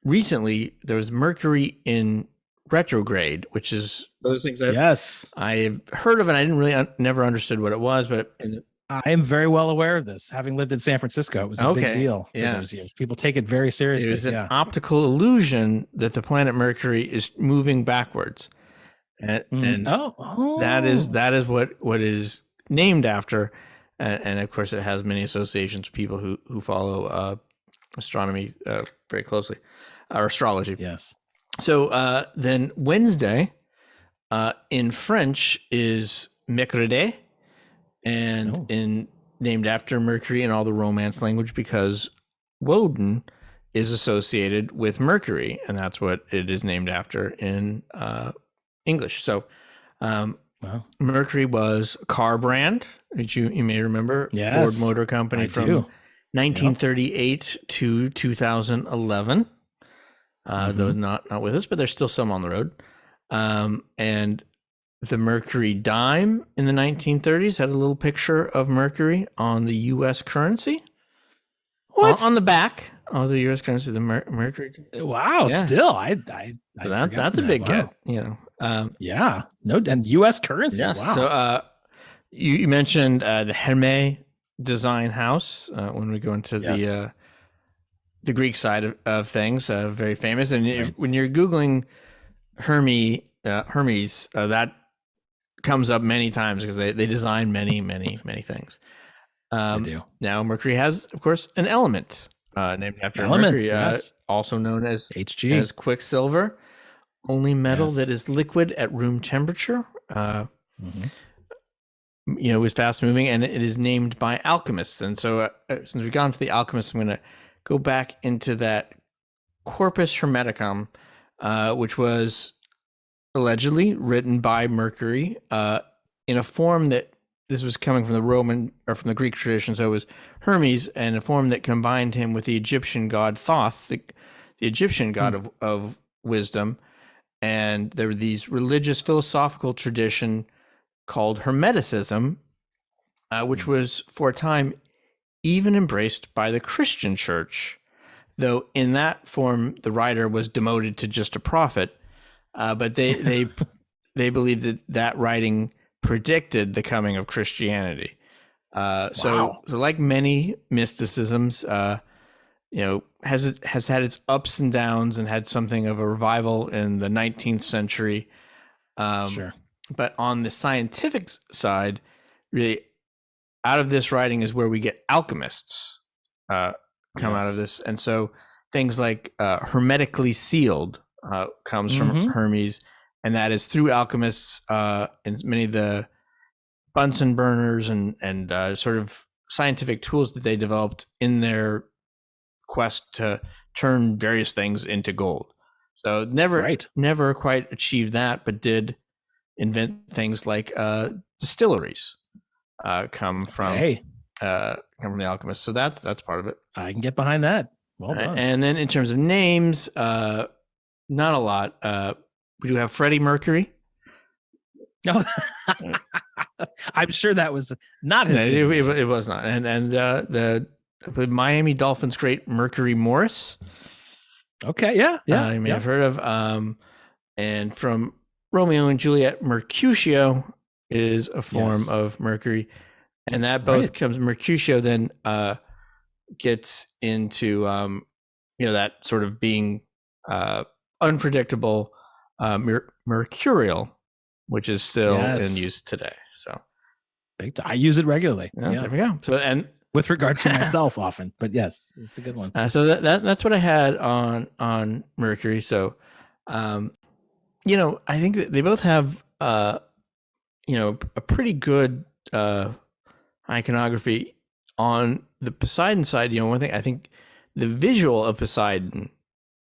recently, there was Mercury in retrograde, which is those things I've heard of, and I didn't really never understood what it was, but I am very well aware of this. Having lived in San Francisco, it was a big deal for those years. People take it very seriously. It was an optical illusion that the planet Mercury is moving backwards. And that is what is named after, and of course it has many associations with people who follow astronomy very closely, or astrology. Yes. So then Wednesday in French is Mercredi, and named after Mercury in all the Romance language, because Woden is associated with Mercury, and that's what it is named after in English. So Mercury was a car brand, which you may remember. Yes, Ford Motor Company from 1938 to 2011. Those not with us, but there's still some on the road. And the Mercury dime in the 1930s had a little picture of Mercury on the U.S. currency. What? On the back of the U.S. currency, the Mercury. Wow. Yeah. Still, that's a big get. And U.S. currency. Yes. Wow. So you mentioned the Hermes design house when we go into the Greek side of things, very famous. And when you're Googling Hermes, that comes up many times because they design many things. They do. Now Mercury has, of course, an element named after Mercury, also known as Hg, as Quicksilver, only metal that is liquid at room temperature. Is fast moving, and it is named by alchemists. And so, since we've gone to the alchemists, I'm going to go back into that Corpus Hermeticum, which was allegedly written by Mercury in a form that this was coming from the Roman or from the Greek tradition. So it was Hermes, and a form that combined him with the Egyptian god Thoth, the Egyptian god of wisdom. And there were these religious philosophical tradition called Hermeticism, which was for a time even embraced by the Christian church, though in that form the writer was demoted to just a prophet. But they believed that writing predicted the coming of Christianity. So like many mysticisms, has had its ups and downs and had something of a revival in the 19th century. But on the scientific side, really, out of this writing is where we get alchemists come out of this. And so things like hermetically sealed comes from Hermes, and that is through alchemists and many of the Bunsen burners and sort of scientific tools that they developed in their quest to turn various things into gold. So never quite achieved that, but did invent things like distilleries come from the alchemists. So that's part of it. I can get behind that. Well done. And then in terms of names, not a lot. We do have Freddie Mercury. No, I'm sure that was not his. It was not. And the Miami Dolphins great Mercury Morris. Okay, yeah. You may have heard of. And from Romeo and Juliet, Mercutio is a form of Mercury, and that both comes. Mercutio then gets into that sort of being unpredictable, mercurial, which is still in use today. So I use it regularly. There we go. So and with regard to myself often, but yes, it's a good one. So that's what I had on Mercury. So, you know, I think that they both have, you know, a pretty good iconography. On the Poseidon side, you know, one thing I think the visual of Poseidon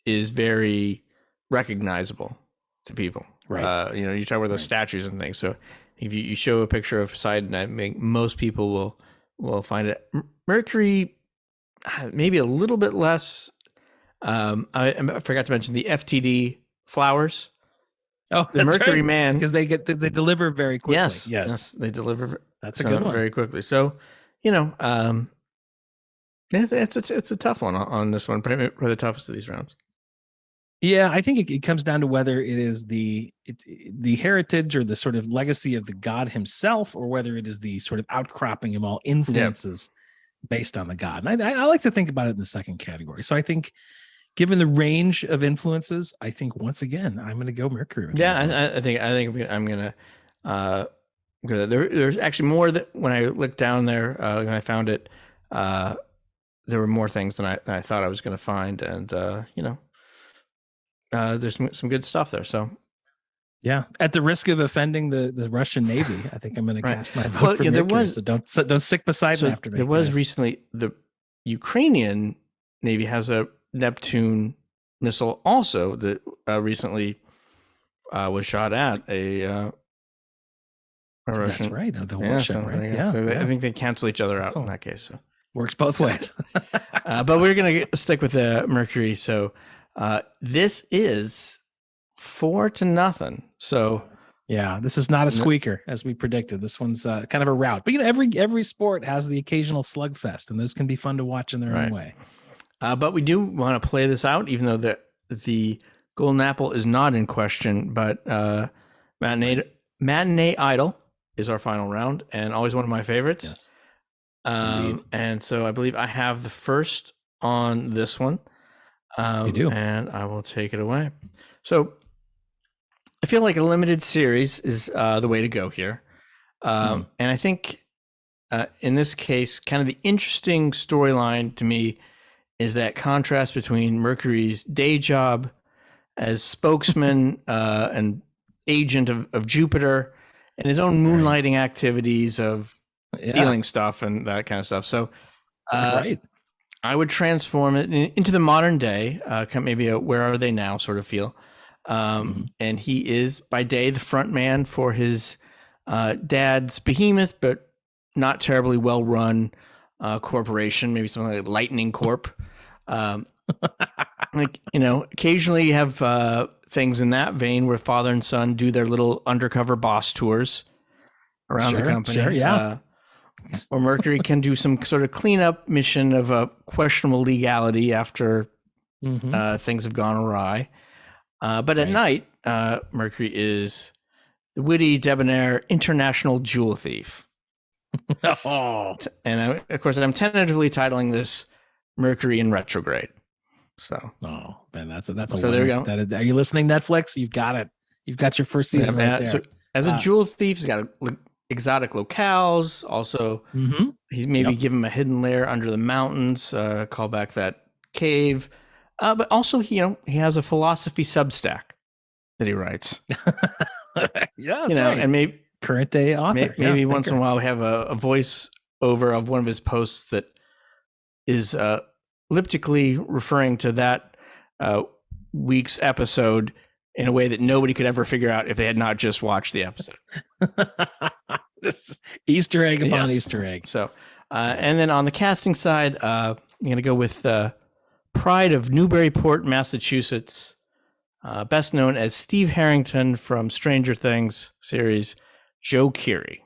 is very recognizable to people. Right. You know, you talk about those statues and things. So if you show a picture of Poseidon, I think most people will find it. Mercury, maybe a little bit less. I forgot to mention the FTD flowers. Oh, the Mercury man, because they deliver very quickly. Yes, they deliver. That's a good one. Very quickly. So, you know, it's a tough one on this one. Probably the toughest of these rounds. Yeah, I think it comes down to whether it is the heritage or the sort of legacy of the god himself, or whether it is the sort of outcropping of all influences based on the god. And I like to think about it in the second category. So I think, given the range of influences, I think once again I'm going to go Mercury. I think I'm going to go. There's actually more that when I looked down there, when I found it, there were more things than I thought I was going to find, and you know. There's some good stuff there. So, yeah, at the risk of offending the Russian Navy, I think I'm going to cast my vote for Mercury. There was, so don't stick Poseidon after me. There was recently the Ukrainian Navy has a Neptune missile also that recently was shot at a Russian. That's right. The warship, right? Yeah. So I think they cancel each other out in that case. So works both ways. But we're going to stick with the Mercury. So. This is 4-0. So yeah, this is not a squeaker as we predicted. This one's kind of a rout. But you know, every sport has the occasional slugfest, and those can be fun to watch in their own way. But we do want to play this out, even though the Golden Apple is not in question. But Matinee Idol is our final round, and always one of my favorites. Yes. And so I believe I have the first on this one. You do. And I will take it away. So I feel like a limited series is the way to go here. And I think in this case, kind of the interesting storyline to me is that contrast between Mercury's day job as spokesman and agent of Jupiter and his own moonlighting activities of stealing stuff and that kind of stuff. So I would transform it into the modern day, maybe a where are they now sort of feel. And he is by day the front man for his dad's behemoth, but not terribly well run corporation, maybe something like Lightning Corp. Like, you know, occasionally you have things in that vein where father and son do their little undercover boss tours around the company. Sure, yeah. Or Mercury can do some sort of cleanup mission of a questionable legality after things have gone awry. But at night, Mercury is the witty, debonair, international jewel thief. And of course, I'm tentatively titling this Mercury in Retrograde. So, man, that's a so there you go. Are you listening, Netflix? You've got it. You've got your first season right there. So as a jewel thief, he's got exotic locales. Also, he's maybe give him a hidden lair under the mountains. Call back that cave. But also, he has a philosophy Substack that he writes. And maybe current day author. Maybe once in a while we have a voice over of one of his posts that is elliptically referring to that week's episode in a way that nobody could ever figure out if they had not just watched the episode. This is Easter egg upon Easter egg. So, and then on the casting side, I'm going to go with Pride of Newburyport, Massachusetts, best known as Steve Harrington from Stranger Things series, Joe Keery.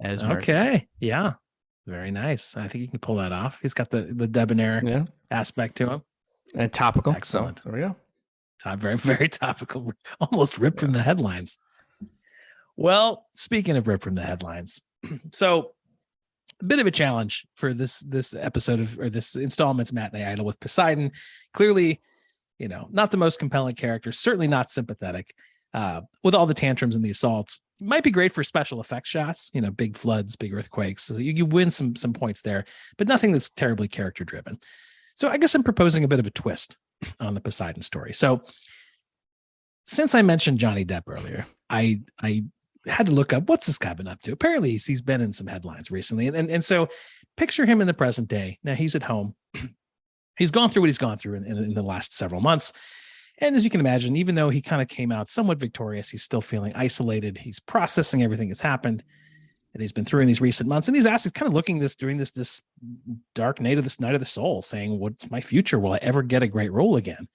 Okay, yeah, very nice. I think you can pull that off. He's got the debonair aspect to him, and topical. Excellent. So, there we go. Very, very topical. Almost ripped from the headlines. Well, speaking of ripped from the headlines, so a bit of a challenge for this episode or this installment's Matinee Idol with Poseidon. Clearly, not the most compelling character, certainly not sympathetic. with all the tantrums and the assaults. Might be great for special effects shots, big floods, big earthquakes. So you win some points there, but nothing that's terribly character driven. So I guess I'm proposing a bit of a twist on the Poseidon story. So since I mentioned Johnny Depp earlier, I had to look up what's this guy been up to. Apparently he's been in some headlines recently. And so picture him in the present day. Now he's at home. He's gone through what he's gone through in the last several months. And as you can imagine, even though he kind of came out somewhat victorious, he's still feeling isolated. He's processing everything that's happened and he's been through in these recent months. And he's kind of looking during this dark night of the soul, saying, what's my future? Will I ever get a great role again?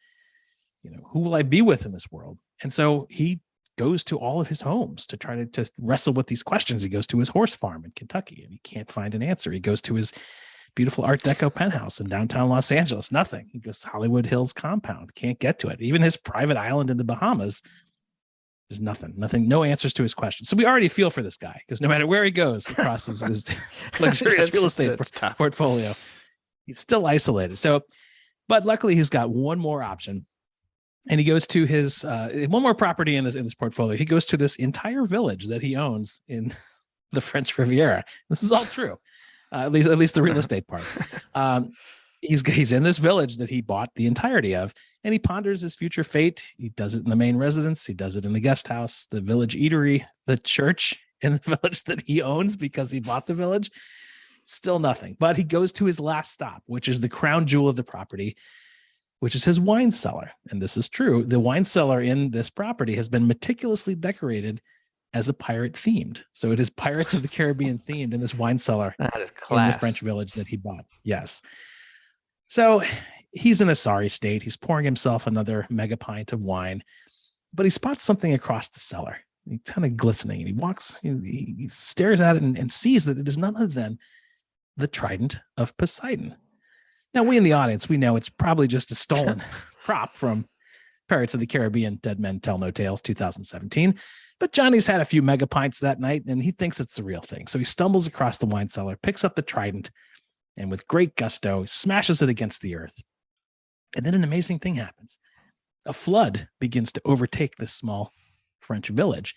Who will I be with in this world? And so he goes to all of his homes to try to just wrestle with these questions. He goes to his horse farm in Kentucky and he can't find an answer. He goes to his beautiful Art Deco penthouse in downtown Los Angeles. Nothing. He goes to Hollywood Hills compound. Can't get to it. Even his private island in the Bahamas is nothing. No answers to his questions. So we already feel for this guy because no matter where he goes across his luxurious real estate portfolio, he's still isolated. So, but luckily he's got one more option. And he goes to his one more property in this portfolio. He goes to this entire village that he owns in the French Riviera. This is all true. At least the real estate part. He's in this village that he bought the entirety of, and he ponders his future fate. He does it in the main residence. He does it in the guest house, the village eatery, the church in the village that he owns because he bought the village. Still nothing. But he goes to his last stop, which is the crown jewel of the property, which is his wine cellar. And this is true. The wine cellar in this property has been meticulously decorated as a pirate themed. So it is Pirates of the Caribbean themed in this wine cellar in the French village that he bought. Yes. So he's in a sorry state. He's pouring himself another mega pint of wine, but he spots something across the cellar. He's kind of glistening and he walks, he stares at it and sees that it is none other than the trident of Poseidon. Now we in the audience, we know it's probably just a stolen prop from Pirates of the Caribbean, Dead Men Tell No Tales, 2017. But Johnny's had a few mega pints that night and he thinks it's the real thing. So he stumbles across the wine cellar, picks up the trident, and with great gusto, smashes it against the earth. And then an amazing thing happens. A flood begins to overtake this small French village.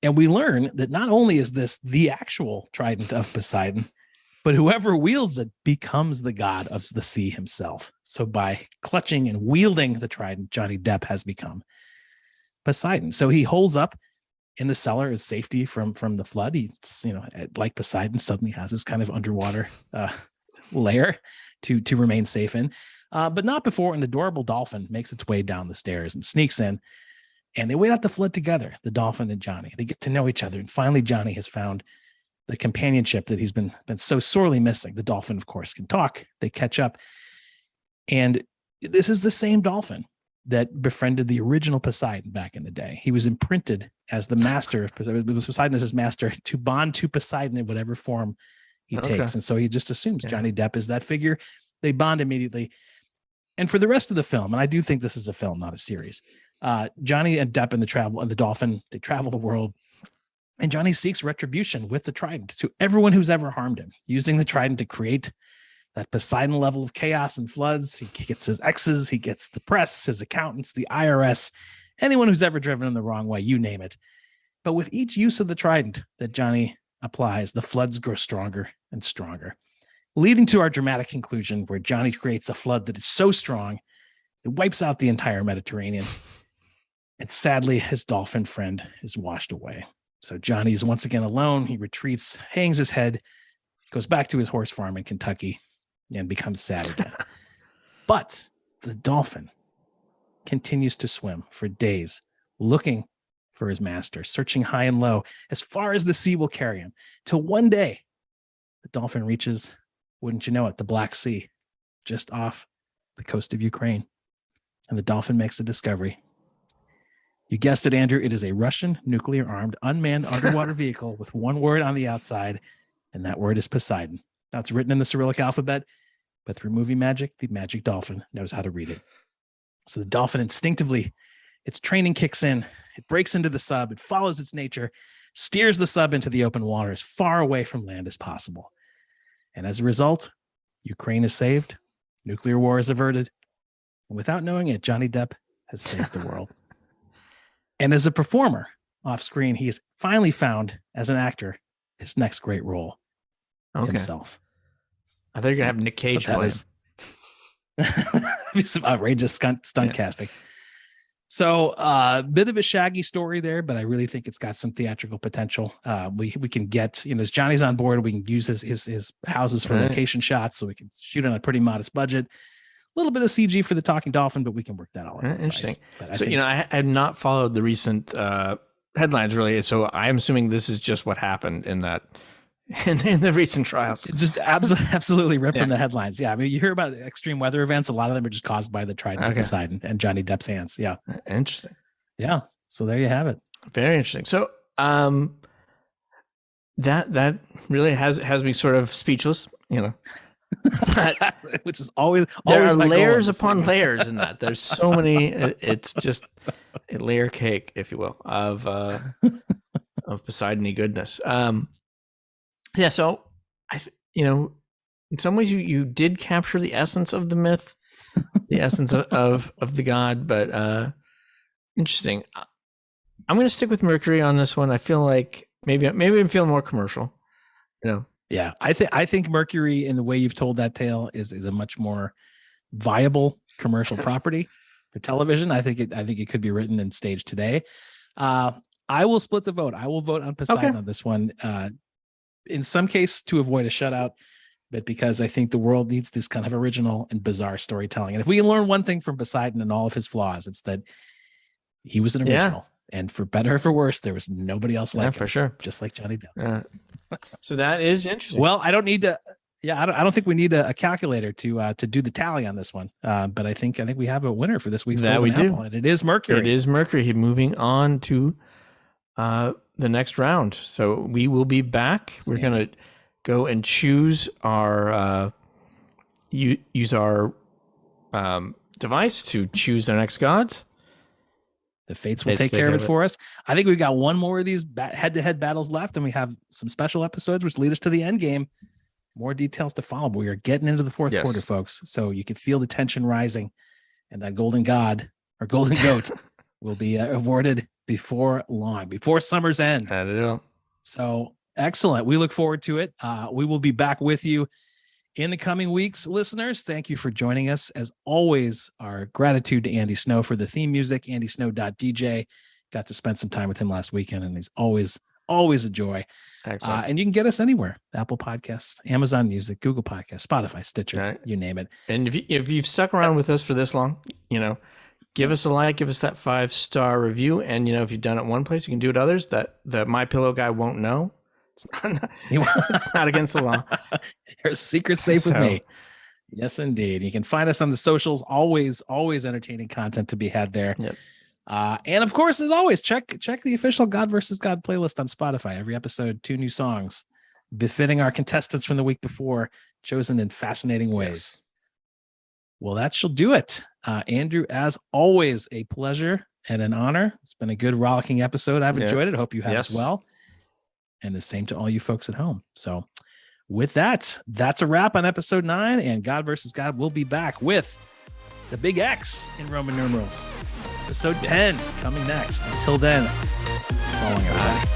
And we learn that not only is this the actual trident of Poseidon, but whoever wields it becomes the god of the sea himself. So by clutching and wielding the trident, Johnny Depp has become Poseidon. So he holds up in the cellar as safety from the flood. He's, like Poseidon, suddenly has this kind of underwater layer to remain safe in, but not before an adorable dolphin makes its way down the stairs and sneaks in, and they wait out the flood together, the dolphin and Johnny. They get to know each other, and finally Johnny has found the companionship that he's been so sorely missing. The dolphin, of course, can talk. They catch up, and this is the same dolphin that befriended the original Poseidon back in the day. He was imprinted as the master of Poseidon. Poseidon is his master to bond to Poseidon in whatever form he takes. And so he just assumes Johnny Depp is that figure. They bond immediately. And for the rest of the film, and I do think this is a film, not a series, Johnny and Depp and the dolphin, they travel the world. And Johnny seeks retribution with the trident to everyone who's ever harmed him, using the trident to create that Poseidon level of chaos and floods. He gets his exes, he gets the press, his accountants, the IRS, anyone who's ever driven him the wrong way, you name it. But with each use of the trident that Johnny applies, the floods grow stronger and stronger, leading to our dramatic conclusion where Johnny creates a flood that is so strong, it wipes out the entire Mediterranean. And sadly, his dolphin friend is washed away. So Johnny is once again alone. He retreats, hangs his head, goes back to his horse farm in Kentucky, and becomes sad again. But the dolphin continues to swim for days, looking for his master, searching high and low, as far as the sea will carry him, till one day the dolphin reaches, wouldn't you know it, the Black Sea, just off the coast of Ukraine. And the dolphin makes a discovery. You guessed it, Andrew. It is a Russian nuclear-armed, unmanned underwater vehicle with one word on the outside, and that word is Poseidon. Now, it's written in the Cyrillic alphabet, but through movie magic, the magic dolphin knows how to read it. So the dolphin instinctively, its training kicks in. It breaks into the sub. It follows its nature, steers the sub into the open water as far away from land as possible. And as a result, Ukraine is saved, nuclear war is averted, and without knowing it, Johnny Depp has saved the world. And as a performer off screen, he has finally found, as an actor, his next great role himself. I thought you were going to have Nick Cage play him. Some outrageous stunt casting. So a bit of a shaggy story there, but I really think it's got some theatrical potential. We can get, as Johnny's on board, we can use his houses for location shots, so we can shoot on a pretty modest budget. A little bit of CG for the talking dolphin, but we can work that all out. Interesting. So, I had not followed the recent headlines really, so I'm assuming this is just what happened in that in the recent trials. It's just absolutely ripped from the headlines. Yeah, I mean, you hear about extreme weather events. A lot of them are just caused by the trident of Poseidon and Johnny Depp's hands. Yeah, interesting. Yeah, so there you have it. Very interesting. So, that really has me sort of speechless. But which is always there are layers upon layers in that. There's so many. It's just a layer cake, if you will, of Poseidon-y goodness. Yeah, so in some ways you did capture the essence of the myth, the essence of the god, but interesting. I'm going to stick with Mercury on this one. I feel like maybe I'm feeling more commercial. Yeah, I think Mercury, in the way you've told that tale, is a much more viable commercial property for television. I think it could be written and staged today. I will split the vote. I will vote on Poseidon on this one. In some case to avoid a shutout, but because I think the world needs this kind of original and bizarre storytelling. And if we can learn one thing from Poseidon and all of his flaws, it's that he was an original. And for better or for worse, there was nobody else like him. For sure. Just like Johnny Depp. So that is interesting. Well, I don't need to. Yeah, I don't think we need a calculator to do the tally on this one. But I think we have a winner for this week's Golden Apple, and it is Mercury. It is Mercury. Moving on to the next round. So we will be back. We're gonna go and choose our use our device to choose our next gods. The fates will take care of it for us. I think we've got one more of these head-to-head battles left, and we have some special episodes which lead us to the end game. More details to follow, but we are getting into the fourth quarter, folks. So you can feel the tension rising, and that golden god or golden goat will be awarded before long, before summer's end. So excellent. We look forward to it. We will be back with you in the coming weeks. Listeners, thank you for joining us. As always, our gratitude to Andy Snow for the theme music, andysnow.dj. Got to spend some time with him last weekend, and he's always a joy. And you can get us anywhere: Apple Podcasts, Amazon Music, Google Podcasts, Spotify, Stitcher, you name it. And if you've stuck around with us for this long, give us a like, give us that 5-star review. And if you've done it one place, you can do it others. That the My Pillow guy won't know. It's not against the law. There's secret safe with me. Yes, indeed. You can find us on the socials. Always entertaining content to be had there. Yep. And of course, as always, check the official God versus God playlist on Spotify. Every episode, 2 new songs befitting our contestants from the week before, chosen in fascinating ways. Yes. Well, that shall do it. Andrew, as always, a pleasure and an honor. It's been a good rollicking episode. I've enjoyed it. Hope you have as well. And the same to all you folks at home. So with that, that's a wrap on episode 9. And God versus God will be back with the big X in Roman numerals. Episode 10 coming next. Until then, so long, everybody.